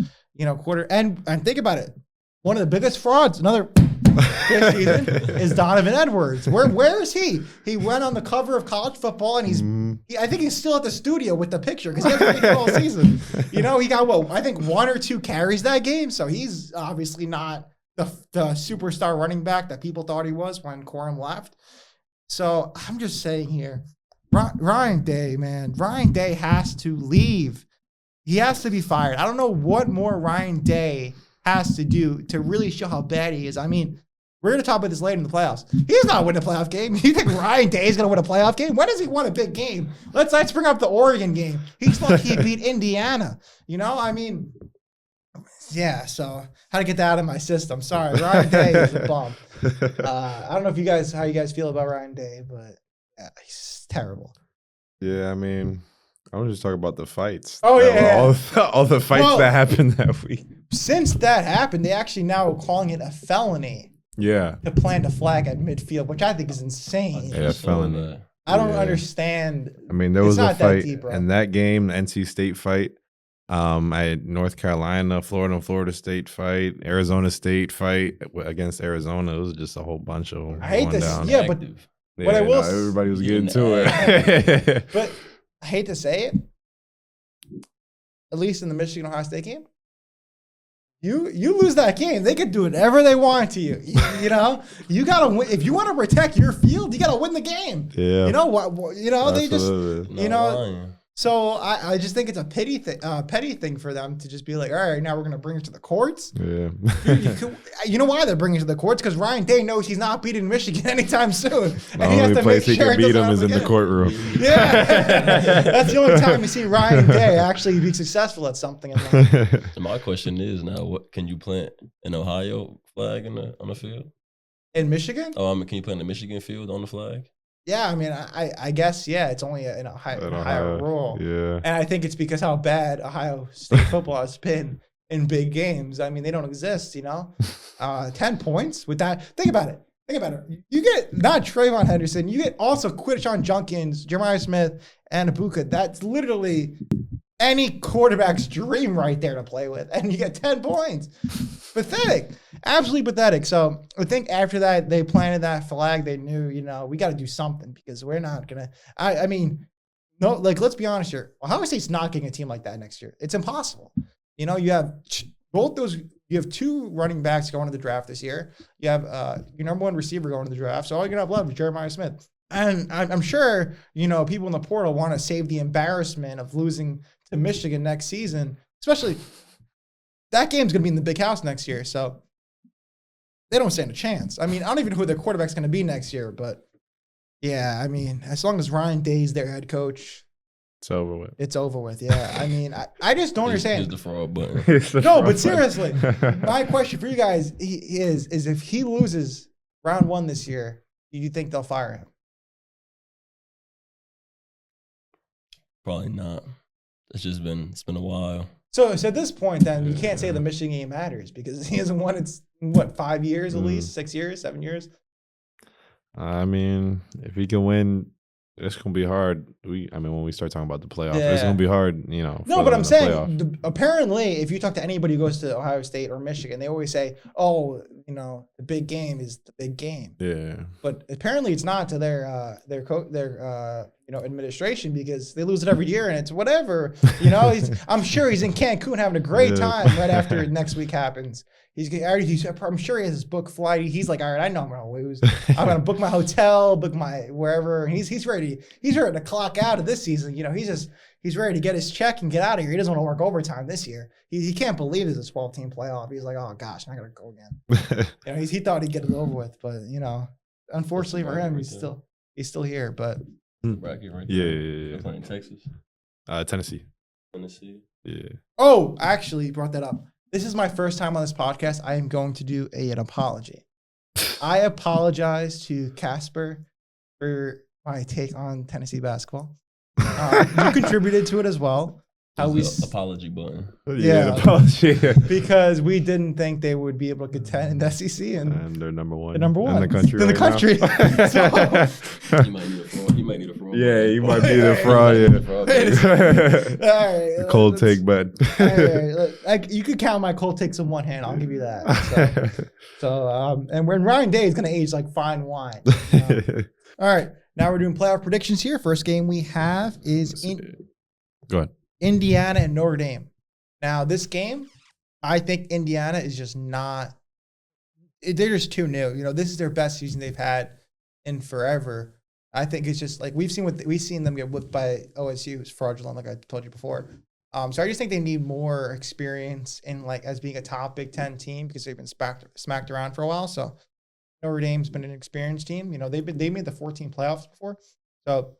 quarter. And think about it. One of the biggest frauds, this season is Donovan Edwards. Where is he? He went on the cover of College Football, and I think he's still at the studio with the picture because he hasn't played all season. He got I think 1 or 2 carries that game, so he's obviously not the superstar running back that people thought he was when Corum left. So I'm just saying here, Ryan Day, man, Ryan Day has to leave. He has to be fired. I don't know what more Ryan Day has to do to really show how bad he is. I mean, We're going to talk about this later in the playoffs. He's not winning a playoff game. You think Ryan Day is going to win a playoff game? When has he won a big game? Let's bring up the Oregon game. He's lucky he beat Indiana. You know, I mean, yeah. So how to get that out of my system? Sorry, Ryan Day is a bum. I don't know how you guys feel about Ryan Day, but yeah, he's terrible. Yeah, I mean, I was just talking about the fights. Oh yeah, all the fights that happened that week. Since that happened, they actually now are calling it a felony. Yeah. To plant a flag at midfield, which I think is insane. Yeah, felony. I don't understand. I mean, there was a fight in that game, the NC State fight. I had North Carolina, Florida State fight, Arizona State fight against Arizona. It was just a whole bunch of them. I hate this. Down. Yeah, but what I will everybody was getting to it. But I hate to say it. At least in the Michigan Ohio State game. You lose that game, they could do whatever they want to you. You know, you gotta win. If you want to protect your field, you gotta win the game. Yeah. You know what? You know they just. You know. So I just think it's a petty thing for them to just be like, all right, now we're gonna bring it to the courts. Yeah. You know why they're bringing it to the courts? Because Ryan Day knows he's not beating Michigan anytime soon. The only place he can beat him is in the courtroom. Yeah. That's the only time you see Ryan Day actually be successful at something. So my question is now, what can you plant an Ohio flag on the field? In Michigan? Oh, I mean, can you plant a Michigan field on the flag? Yeah, I mean, I guess, yeah, it's only an Ohio rule. Yeah. And I think it's because how bad Ohio State football has been in big games. I mean, they don't exist, you know? 10 points with that. Think about it. You get not Trayvon Henderson. You get also Quinshon Judkins, Jeremiah Smith, and Ibuka. That's literally any quarterback's dream right there to play with. And you get 10 points. Pathetic. Absolutely pathetic. So I think after that, they planted that flag. They knew, you know, we got to do something because we're not going to. I mean, no, like, let's be honest here. Ohio State's not getting a team like that next year. It's impossible. You know, you have both those. You have two running backs going to the draft this year. You have your number one receiver going to the draft. So all you're going to have left is Jeremiah Smith. And I'm sure, you know, people in the portal want to save the embarrassment of losing to Michigan next season, especially that game's going to be in the big house next year. So they don't stand a chance. I mean, I don't even know who their quarterback's going to be next year, but yeah, I mean, as long as Ryan Day's their head coach, it's over with. It's over with, yeah. I mean, I just don't understand. Here's the fraud button. No, but seriously, my question for you guys is if he loses round one this year, do you think they'll fire him? Probably not. It's been a while. So at this point, then you can't say the Michigan game matters because he hasn't won it 5 years at least, 6 years, 7 years. I mean, if he can win, it's gonna be hard. When we start talking about the playoffs, it's gonna be hard, you know. No, but I'm saying apparently, if you talk to anybody who goes to Ohio State or Michigan, they always say, "Oh, you know, the big game is the big game." Yeah. But apparently, it's not to their administration because they lose it every year and it's whatever. You know, I'm sure he's in Cancun having a great time right after next week happens. I'm sure he has his book flight. He's like, all right, I know I'm gonna lose. I'm gonna book my hotel, book my wherever. And he's ready. He's ready to clock out of this season. You know, he's ready to get his check and get out of here. He doesn't want to work overtime this year. He can't believe there's a 12-team playoff. He's like, oh gosh, I'm not gonna go again. You know, he thought he'd get it over with, but you know, unfortunately for him, he's still here. But bracket right there. Yeah. They're playing Texas. Tennessee. Yeah. Oh, actually, you brought that up. This is my first time on this podcast. I am going to do an apology. I apologize to Casper for my take on Tennessee basketball. You contributed to it as well. Apology button. Yeah, apology. Because we didn't think they would be able to contend in the SEC, and they're number one. They're number one in the country. In the country. He might need a fraud. He might need a fraud. Yeah, he might be the fraud. Yeah. All right, cold take, but you could count my cold takes in one hand. I'll give you that. And when Ryan Day is going to age like fine wine. All right, now we're doing playoff predictions here. First game we have is Go ahead. Indiana and Notre Dame. Now, this game, I think Indiana is just not. They're just too new. You know, this is their best season they've had in forever. I think it's just like we've seen them get whipped by OSU, who's fraudulent, like I told you before. So I just think they need more experience in like as being a top Big Ten team because they've been smacked around for a while. So Notre Dame's been an experienced team. You know, they made the 14 playoffs before, so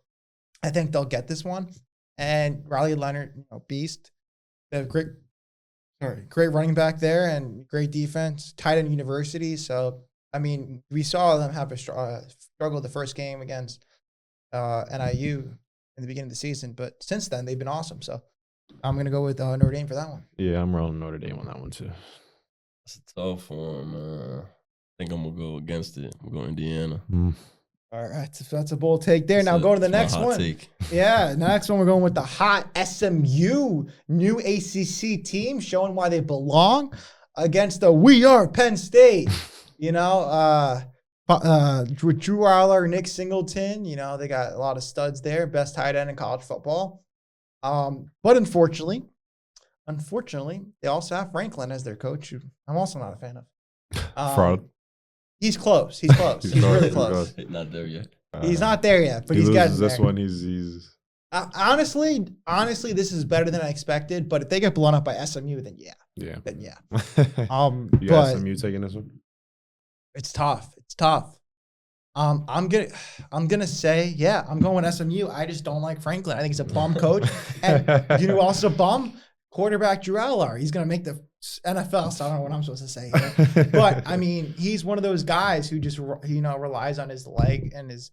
I think they'll get this one. And Riley Leonard, you know, beast. They have great running back there and great defense. Tight end university. So I mean, we saw them have a struggle the first game against NIU in the beginning of the season, but since then they've been awesome. So I'm gonna go with Notre Dame for that one. Yeah, I'm rolling Notre Dame on that one too. That's a tough one. I think I'm gonna go against it. I'm going Indiana. All right, so that's a bold take there. Now go to the next one. Take. Yeah, next one we're going with the hot SMU new ACC team, showing why they belong against the We Are Penn State. You know, Drew Aller, Nick Singleton. You know, they got a lot of studs there. Best tight end in college football. But unfortunately, they also have Franklin as their coach, who I'm also not a fan of. Fraud. He's close. He's close. He's really close. Not there yet. He's not there yet, but he's getting there. This one, he's honestly, this is better than I expected. But if they get blown up by SMU, then yeah. Yeah. You got SMU taking this one? It's tough. I'm gonna say, yeah, I'm going SMU. I just don't like Franklin. I think he's a bum coach. And you know who else is a bum? Quarterback Drew Aller. He's gonna make the NFL, so I don't know what I'm supposed to say here. But I mean, he's one of those guys who just relies on his leg and his.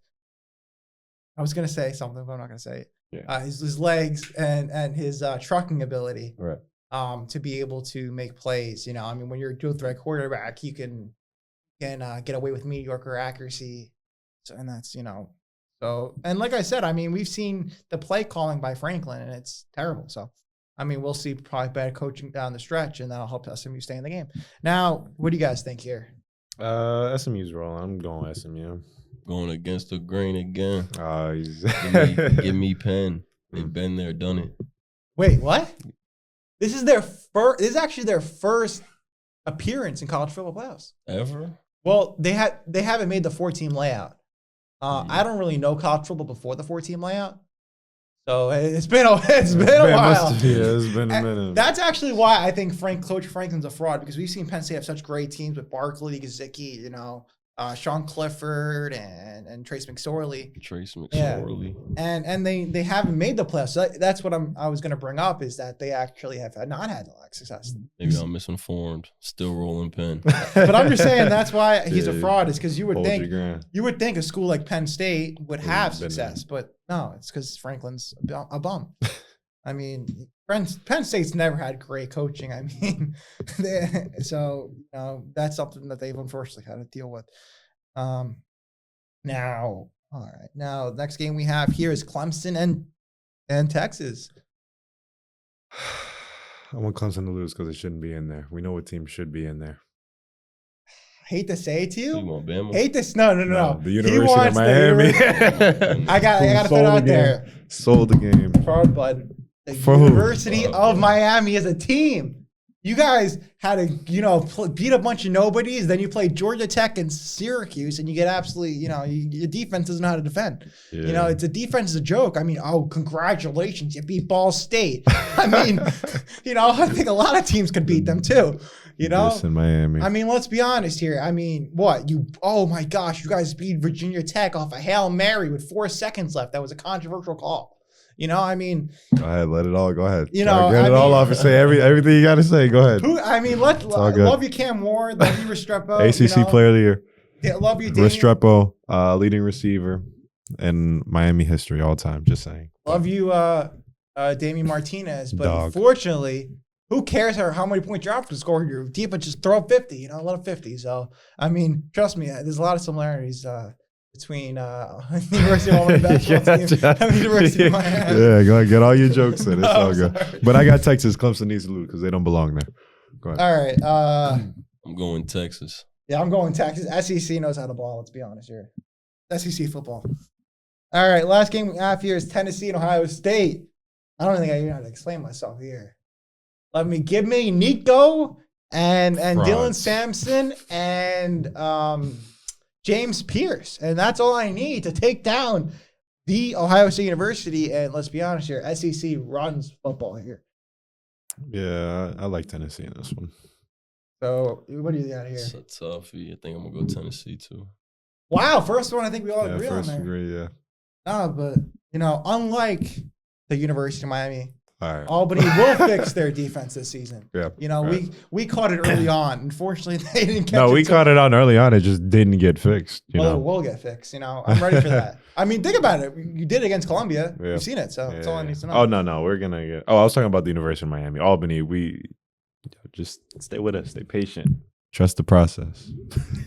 I was gonna say something, but I'm not gonna say it. Yeah. His legs and his trucking ability. Right. To be able to make plays. You know, I mean, when you're a dual threat quarterback, you can get away with mediocre accuracy. So, and that's, you know, so, and like I said, I mean, we've seen the play calling by Franklin and it's terrible. So, I mean, we'll see probably bad coaching down the stretch and that'll help SMU stay in the game. Now, what do you guys think here? SMU's rolling. I'm going SMU. Going against the grain again. Give me Penn. They've been there, done it. Wait, what? This is actually their first appearance in college football playoffs. Ever? Well, they haven't made the 4-team layout. I don't really know college football before the 4-team layout. So it's been a while. It's been a minute. That's actually why I think Coach Franklin's a fraud, because we've seen Penn State have such great teams with Barkley, Gesicki, you know, Sean Clifford and Trace McSorley. Yeah. And they haven't made the playoffs. So that's what I was going to bring up, is that they actually have not had a lot of success. Maybe I'm misinformed. Still rolling Penn. But I'm just saying that's why he's a fraud, is because you would think a school like Penn State would have success, but no, it's because Franklin's a bum. I mean, Penn State's never had great coaching. I mean, so you know, that's something that they've unfortunately had to deal with. Now, all right. Now, next game we have here is Clemson and Texas. I want Clemson to lose because it shouldn't be in there. We know what team should be in there. Hate to say it to you. Want Bama? Hate this. No. The University of Miami. I got to put out there. Sold the game. Fraud, bud. The University of Miami is a team. You guys had to, beat a bunch of nobodies. Then you play Georgia Tech and Syracuse, and you get absolutely, your defense doesn't know how to defend. Yeah. It's a defense is a joke. I mean, congratulations, you beat Ball State. I mean, I think a lot of teams could beat them too. In Miami. I mean, let's be honest here. I mean, oh my gosh, you guys beat Virginia Tech off a Hail Mary with 4 seconds left. That was a controversial call. I mean, go ahead, let it all go ahead. Get it all off and say everything you got to say. Go ahead. Love you, Cam Ward. Love you, Restrepo. ACC Player of the Year. Yeah, love you, Damian. Restrepo, leading receiver in Miami history all time. Just saying. Love you, Damian Martinez. But unfortunately, who cares how many points you're to score? Your defense just throw 50. A lot of 50. So I mean, trust me, there's a lot of similarities. Between University of Albany basketball team and University of Miami. Yeah, go ahead, get all your jokes in. It's all good. Sorry. But I got Texas. Clemson needs to lose because they don't belong there. Go ahead. All right. I'm going Texas. Yeah, I'm going Texas. SEC knows how to ball. Let's be honest here. SEC football. All right. Last game we have here is Tennessee and Ohio State. I don't think I even have to explain myself here. Give me Nico and Dylan Sampson and James Pierce, and that's all I need to take down the Ohio State University. And let's be honest here, SEC runs football here. Yeah, I like Tennessee in this one. So what do you got here? It's a toughie. I think I'm gonna go Tennessee too. Wow, first one I think we all agree on first there. agree, yeah. No, but unlike the University of Miami, All right. Albany will fix their defense this season. Yeah. Right. we caught it early on. Unfortunately, they didn't catch it. No, we caught it on early on. It just didn't get fixed. It will get fixed. I'm ready for that. I mean, think about it. You did it against Columbia. Yeah. You've seen it, so that's all I need to know. Oh no, we're gonna get. Oh, I was talking about the University of Miami, Albany. We just stay with us. Stay patient. Trust the process.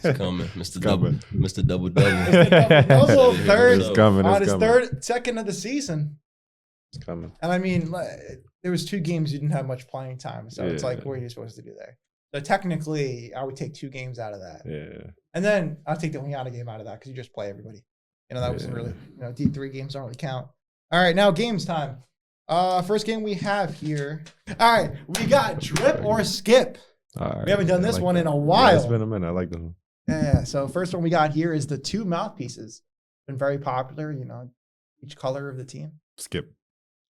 It's coming, Mr. coming. Mr. Double Double. Double third. It's coming. On his second of the season. It's coming. And I mean, there was 2 games you didn't have much playing time, so it's like, what are you supposed to do there? So technically, I would take 2 games out of that. Yeah. And then I'll take the Wiana game out of that because you just play everybody. That wasn't really, D3 games don't really count. All right, now games time. First game we have here. All right, we got drip or skip. All right. We haven't done this one in a while. It's been a minute. I like this one. Yeah. So first one we got here is the 2 mouthpieces. Been very popular. Each color of the team. Skip.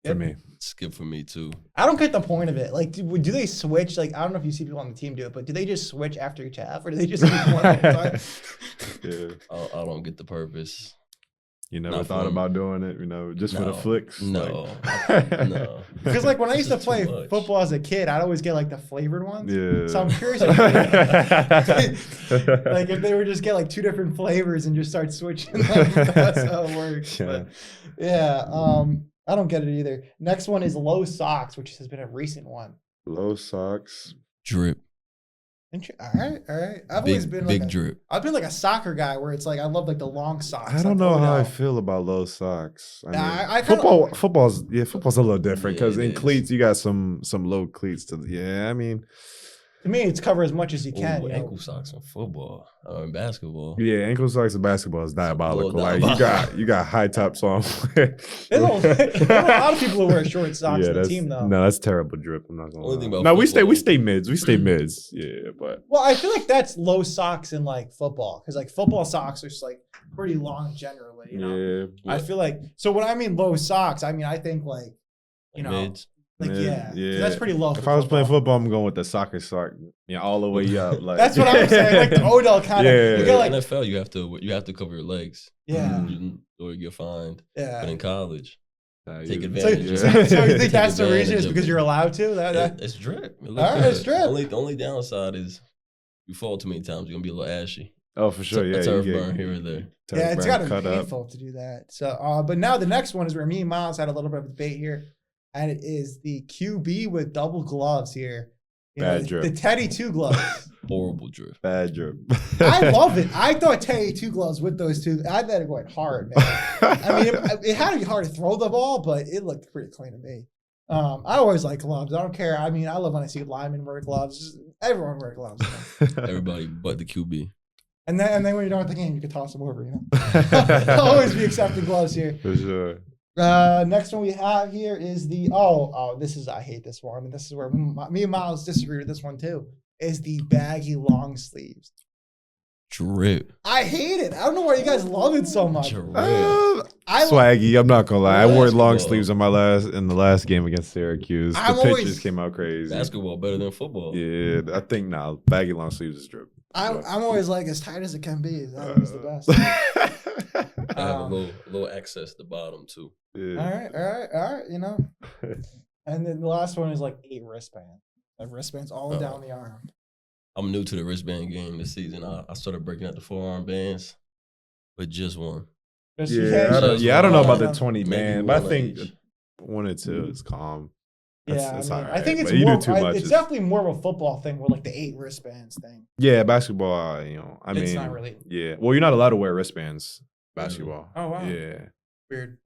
For me. Skip for me too. I don't get the point of it. Like, do they switch? Like, I don't know if you see people on the team do it, but do they just switch after each half, or do they just keep one at a time? Yeah. I don't get the purpose. You never thought about doing it, just for the flicks? No. No. Because like when I used to play football as a kid, I'd always get like the flavored ones. Yeah. So I'm curious if they would just get like 2 different flavors and just start switching them. That's how it works. Yeah. But I don't get it either. Next one is low socks, which has been a recent one. Low socks. Drip. All right. I've always been big drip. I've been like a soccer guy where it's like I love like the long socks. I don't know how I feel about low socks. I football's a little different because in cleats you got some low cleats to. Yeah, I mean. To me, it's cover as much as you can. Ankle socks in football or in basketball. Yeah, ankle socks in basketball is diabolical. Like you got high tops on. There's a lot of people who wear short socks on the team though. No, that's terrible drip. I'm not gonna lie. No, we stay mids. We stay mids. Yeah, but I feel like that's low socks in like football because like football socks are just like pretty long generally. Yeah. I feel like so when I mean low socks, I mean I think like mids. Like yeah, that's pretty low. If I was playing football, I'm going with the soccer sock, all the way up. Like that's what I'm saying, like the Odell kind of. Yeah. You get like NFL, you have to cover your legs. Yeah, or you get fined. Yeah, but in college, take advantage. So you think that's the reason? Is because you're allowed to? It's drip. All right, it's drip. The only downside is you fall too many times, you're gonna be a little ashy. Oh, for sure. A turf burn here or there. Yeah, it's got to be painful to do that. So, but now the next one is where me and Miles had a little bit of a debate here. And it is the QB with double gloves here. Bad drip. The Teddy 2 gloves. Horrible drip. Bad drip. I love it. I thought Teddy 2 gloves with those 2. I thought it went hard, man. I mean, it had to be hard to throw the ball, but it looked pretty clean to me. I always like gloves. I don't care. I mean, I love when I see linemen wear gloves. Everyone wear gloves. Everybody but the QB. And then when you're done with the game, you can toss them over. I'll always be accepting gloves here. For sure. Next one we have here is the I hate this one. I mean, this is where me and Miles disagree with this one too. Is the baggy long sleeves. Drip. I hate it. I don't know why you guys love it so much. Swaggy. I'm not gonna lie. I wore long sleeves in the last game against Syracuse. The pictures came out crazy. Basketball better than football. Yeah, I think now baggy long sleeves is drip. I'm always like as tight as it can be. That is the best. I have a little access at the bottom too. Yeah. All right. And then the last one is like 8 wristbands. Like wristbands all down the arm. I'm new to the wristband game this season. I started breaking out the forearm bands, but just one. I don't know about the 20 band, but I think 1 or 2 is calm. I think it's more. It's definitely more of a football thing, with like the 8 wristbands thing. Yeah, basketball. I mean, it's not really. Yeah, well, you're not allowed to wear wristbands. Basketball. Oh wow. Yeah. Weird.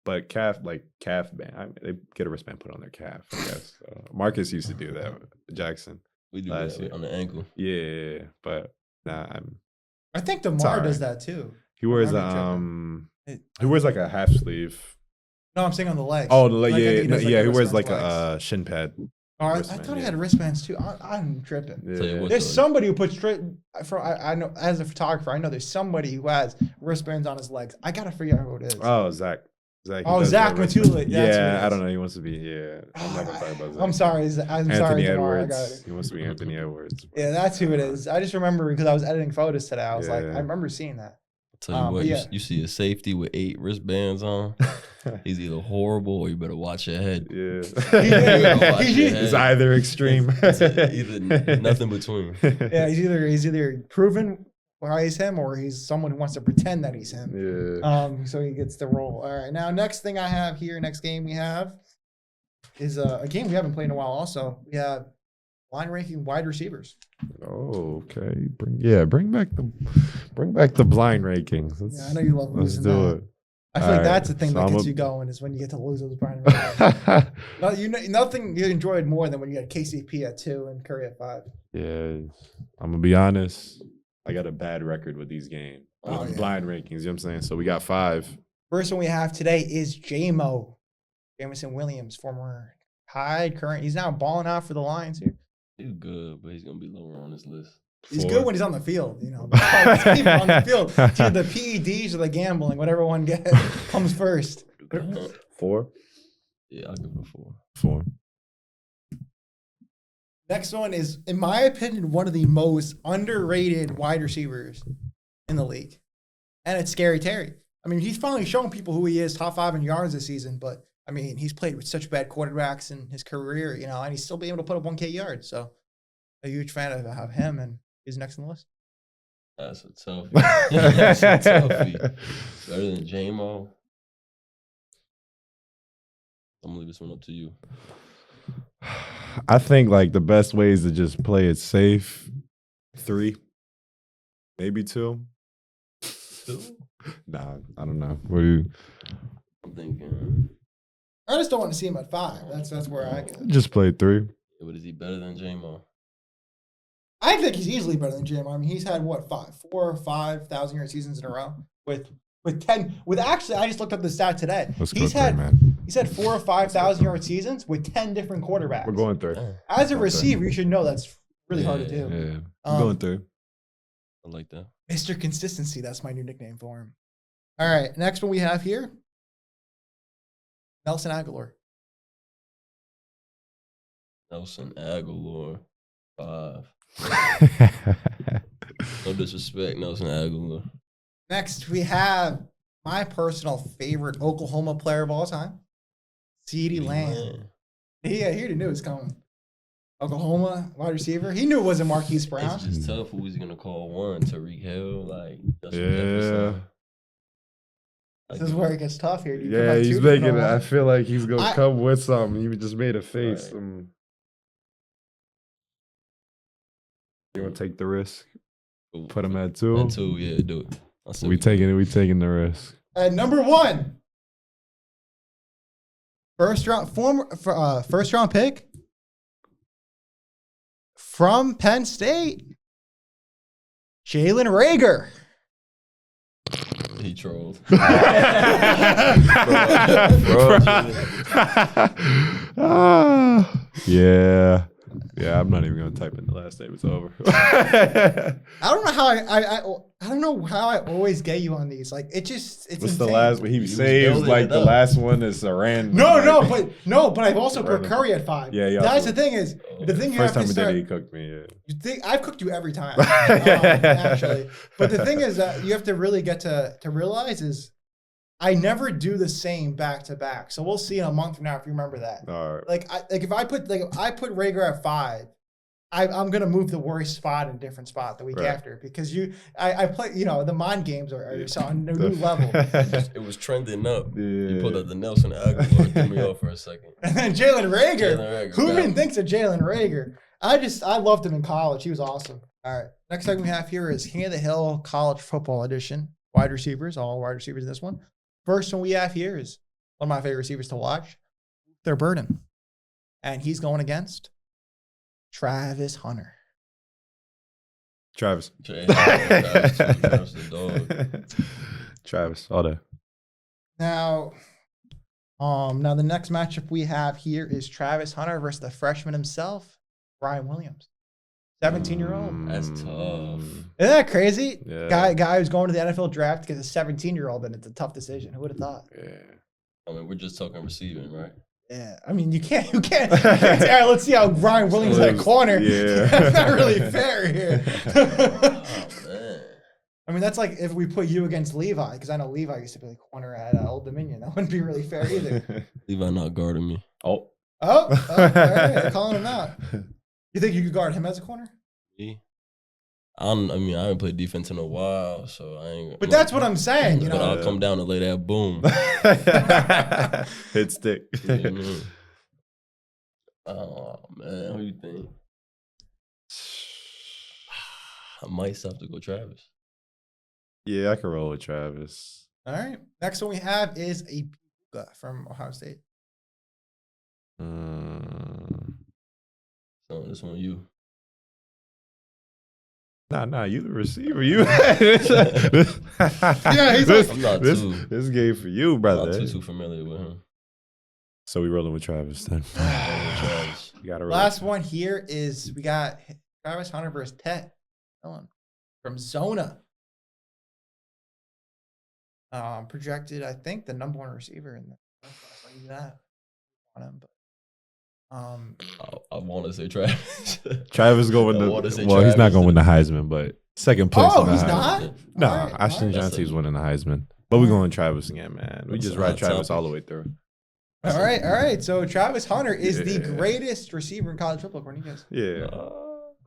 But calf band. I mean, they get a wristband put on their calf. I guess Marcus used to do that. Jackson. We do that on the ankle. Yeah, but I think DeMar does that too. He wears he wears like a half sleeve. No, I'm saying on the legs. Oh, he wears like a shin pad. Oh, I thought he had wristbands too. I'm tripping. Yeah. There's somebody who puts I know as a photographer. I know there's somebody who has wristbands on his legs. I gotta figure out who it is. Oh, Zach. Zach Matula. Yeah, I don't know. He wants to be. Yeah, I'm not gonna talk about Zach. I'm sorry. Anthony Edwards. He wants to be Anthony Edwards. Yeah, that's who it is. I just remember because I was editing photos today. I was like, I remember seeing that. I'll tell you what, you see a safety with 8 wristbands on. He's either horrible or you better watch your head. Yeah, it's either extreme. Either nothing between. Yeah, he's either proven why he's him or he's someone who wants to pretend that he's him. Yeah. So he gets the role. All right. Now, next thing I have here, next game we have is a game we haven't played in a while. Also, we have line ranking wide receivers. Oh, okay. Bring back the blind rankings. I know you love losing that. Let's do it. I feel like that's the thing that gets you going is when you get to lose those blind rankings. Nothing you enjoyed more than when you had KCP at 2 and Curry at 5. Yeah, I'm gonna be honest. I got a bad record with these games. Blind rankings, you know what I'm saying? So we got 5. First one we have today is J-Mo. Jamison Williams, former Tide, current. He's now balling out for the Lions here. He's good, but he's going to be lower on this list. He's good when he's on the field, you know. On the field. It's either the PEDs or the gambling, whatever one comes first. 4? Yeah, I'll give it a 4. 4. Next one is, in my opinion, one of the most underrated wide receivers in the league. And it's Scary Terry. I mean, he's finally shown people who he is, top 5 in yards this season. But, I mean, he's played with such bad quarterbacks in his career, you know, and he's still been able to put up 1K yards. So, a huge fan of him, and he's next on the list. That's a toughie. That's a toughie. Better than J-Mo. I'm going to leave this one up to you. I think like the best way is to just play it safe. 3, maybe 2. 2? Nah, I don't know. What do you? I'm thinking. I just don't want to see him at 5. That's where I go. Just play 3. But is he better than J-Mo? I think he's easily better than J-Mo. I mean, he's had what 4 or 5,000 yard seasons in a row with 10. With actually, I just looked up the stat today. He's had 4 or 5,000 yard seasons with 10 different quarterbacks. We're going through. As a receiver, you should know that's really hard to do. Yeah, we're going through. I like that. Mr. Consistency. That's my new nickname for him. All right, next one we have here. Nelson Aguilar. Nelson Aguilar, 5. No disrespect, Nelson Aguilar. Next, we have my personal favorite Oklahoma player of all time, CeeDee Lamb. Yeah, he already knew it was coming. Oklahoma wide receiver. He knew it wasn't Marquise Brown. It's just tough. Who he's gonna call one? Tariq Hill, like Justin Yeah. Jefferson. This is where it gets tough here. Yeah, he's making it. I feel like he's gonna come with something. You just made a face. Right. You want to take the risk? Put him at 2. At 2, yeah, do it. We taking the risk. At number 1, first round pick from Penn State, Jalen Reagor. He trolled. Yeah, I'm not even gonna type in the last name. It's over. I don't know how I don't know how I always get you on these. Like it's What's insane. the last one he saves? Like the last one is a random. But I've also put Curry at 5. Yeah. That's the thing is the thing you first have time to start. he cooked me. Yeah. You think I've cooked you every time, actually. But the thing is that you have to really get to realize is I never do the same back to back. So we'll see in a month from now if you remember that. All right. If I put Reagor at 5, I'm gonna move the worst spot in a different spot the week after because I play the mind games are on a new level. It was trending up. Yeah. You pulled up the Nelson Aguilar, threw me off for a second. And then Jalen Reagor. Who even thinks of Jalen Reagor? I loved him in college. He was awesome. All right. Next thing we have here is King of the Hill College Football Edition. Wide receivers, all wide receivers in this one. First one we have here is one of my favorite receivers to watch. They're Burden. And he's going against Travis Hunter. Travis. Travis the dog. Travis, all day. Now the next matchup we have here is Travis Hunter versus the freshman himself, Brian Williams. 17-year-old. That's tough. Isn't that crazy? Yeah. Guy who's going to the NFL draft to get a 17-year-old, and it's a tough decision. Who would have thought? Yeah. I mean, we're just talking receiving, right? Yeah, I mean, you can't. All right, let's see how Brian Williams at corner. Yeah. That's not really fair here. Oh, man. I mean, that's like if we put you against Levi, because I know Levi used to be the corner at Old Dominion. That wouldn't be really fair either. Levi not guarding me. Oh, all right, calling him out. You think you could guard him as a corner? Me? I mean, I haven't played defense in a while, so I ain't. But that's what I'm saying, you know. But I'll come down and lay that boom. Hit stick. Oh man, what do you think? I might still have to go Travis. Yeah, I can roll with Travis. All right. Next one we have is a Puka from Ohio State. So this one you. Nah, you the receiver. You. Yeah, he's like, I'm not too. This game for you, brother. I'm not too familiar with him. So we rolling with Travis then. Travis. You gotta roll. Last one here is we got Travis Hunter versus Tet from Zona. Projected, I think, the #1 receiver in the that on him, but I want to say Travis. Travis going to. Well, he's not going to win the Heisman, but second place. Oh, in the he's Heisman. not. No, All right, Ashton Johnson's winning the Heisman, but we're going Travis again, man. We just ride Travis all the way through. All right. So Travis Hunter is the greatest receiver in college football, according to you guys. Yeah.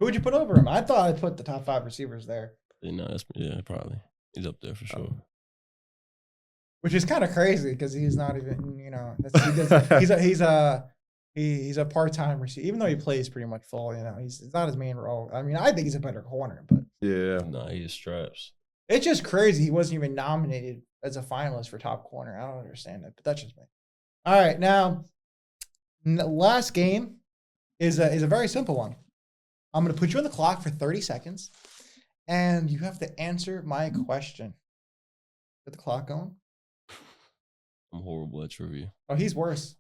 Who would you put over him? I thought I'd put the top 5 receivers there. Probably. He's up there for sure. Which is kind of crazy because he's not even, he's a part-time receiver, even though he plays pretty much full. It's not his main role. I mean, I think he's a better corner, but yeah, no, he's straps. It's just crazy he wasn't even nominated as a finalist for top corner. I don't understand it, but that's just me. All right, now the last game is a very simple one. I'm going to put you on the clock for 30 seconds, and you have to answer my question. Get the clock going. I'm horrible at trivia. Oh, he's worse.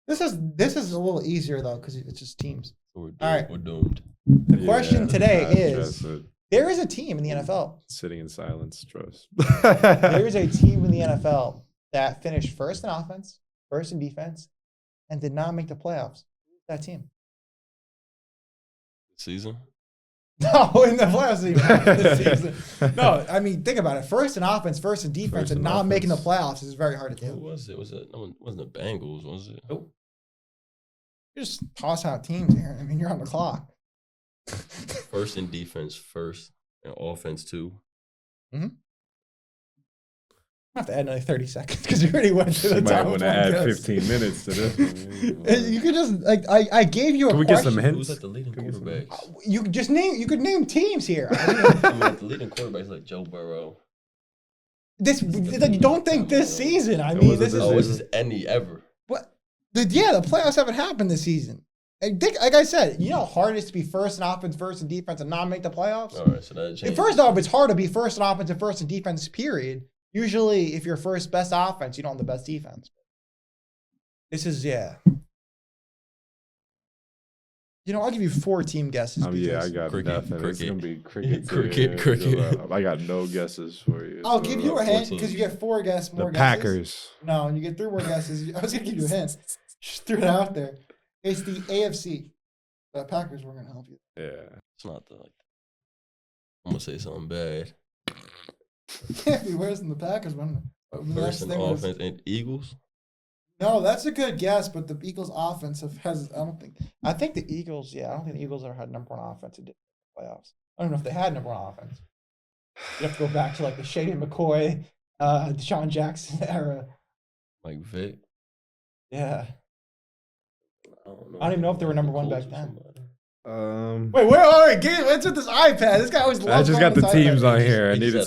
This is a little easier though because it's just teams. So all right, we're doomed. The question today is: there is a team in the NFL sitting in silence. Trust. There is a team in the NFL that finished first in offense, first in defense, and did not make the playoffs. Who's that team? Season? No, in the playoffs this season. No, I mean, think about it. First in offense, first in defense, and not making the playoffs is very hard to do. Who was it? Wasn't the Bengals, was it? Nope. Just toss out teams here. I mean, you're on the clock. First in defense, first in offense, too. Mm-hmm. I have to add another 30 seconds because you already went to the top. You might want to add 15 minutes to this one. You could just I gave you a question. Can we get some hints? Who's like the leading quarterback? You could name teams here. The leading quarterback is like Joe Burrow. You don't think this season? I mean, this is any ever. What? The playoffs haven't happened this season. Like I said, you know how hard it is to be first in offense, first in defense, and not make the playoffs. All right, so that changes. First off, it's hard to be first in offense and first in defense. Period. Usually, if you're first best offense, you don't have the best defense. This is I'll give you 4 team guesses. Yeah, I got nothing. It's gonna be cricket. I got no guesses for you. I'll give you a hint because you get 4 guesses. The Packers. No, and you get 3 more guesses. I was gonna give you a hint. Just threw it out there. It's the AFC. The Packers were gonna help you. Yeah, it's not I'm gonna say something bad. Can't be worse than the Packers one. First in offense and Eagles. No, that's a good guess, but the Eagles' offense I think the Eagles. Yeah, I don't think the Eagles ever had #1 offense in the playoffs. I don't know if they had #1 offense. You have to go back to like the Shady McCoy, Deshaun Jackson era. Like Vic. Yeah. I don't even know if they were #1 back then. Wait, what's with this iPad? This guy always loves. I just got the teams on here. I needed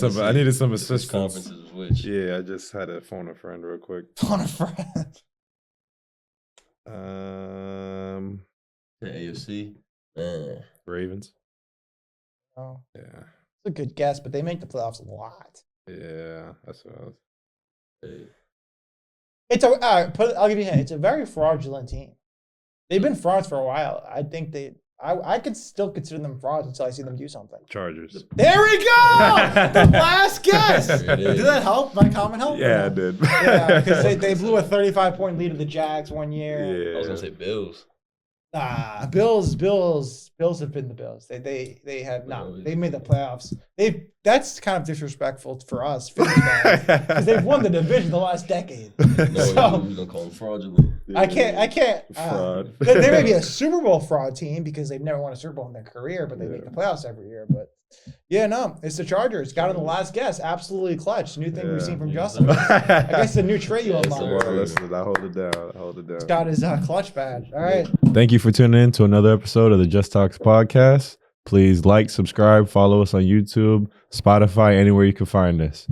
some assistance. Conferences which? Yeah, I just had to phone a friend real quick. Phone a friend. The AFC. Ravens. Oh. Yeah. It's a good guess, but they make the playoffs a lot. Yeah, that's what I was. I'll give you a hint. It's a very fraudulent team. They've been frauds for a while. I think I could still consider them frauds until I see them do something. Chargers. There we go. The last guess. Did that help? My comment help? Yeah, it did. Yeah, because they blew a 35-point lead to the Jags one year. Yeah. I was gonna say Bills. Bills have been the Bills. They have not. They made the playoffs. That's kind of disrespectful for us because they've won the division the last decade. No, you're gonna call them fraudulent. I can't. Fraud. They may be a Super Bowl fraud team because they've never won a Super Bowl in their career, but they make the playoffs every year. But yeah, no, it's the Chargers. Got in the last guess. Absolutely clutch. New thing we've seen from Justin. I guess the new trait you unlocked. Listen, I hold it down. Got his clutch badge. All right. Thank you for tuning in to another episode of the Just Talks podcast. Please like, subscribe, follow us on YouTube, Spotify, anywhere you can find us.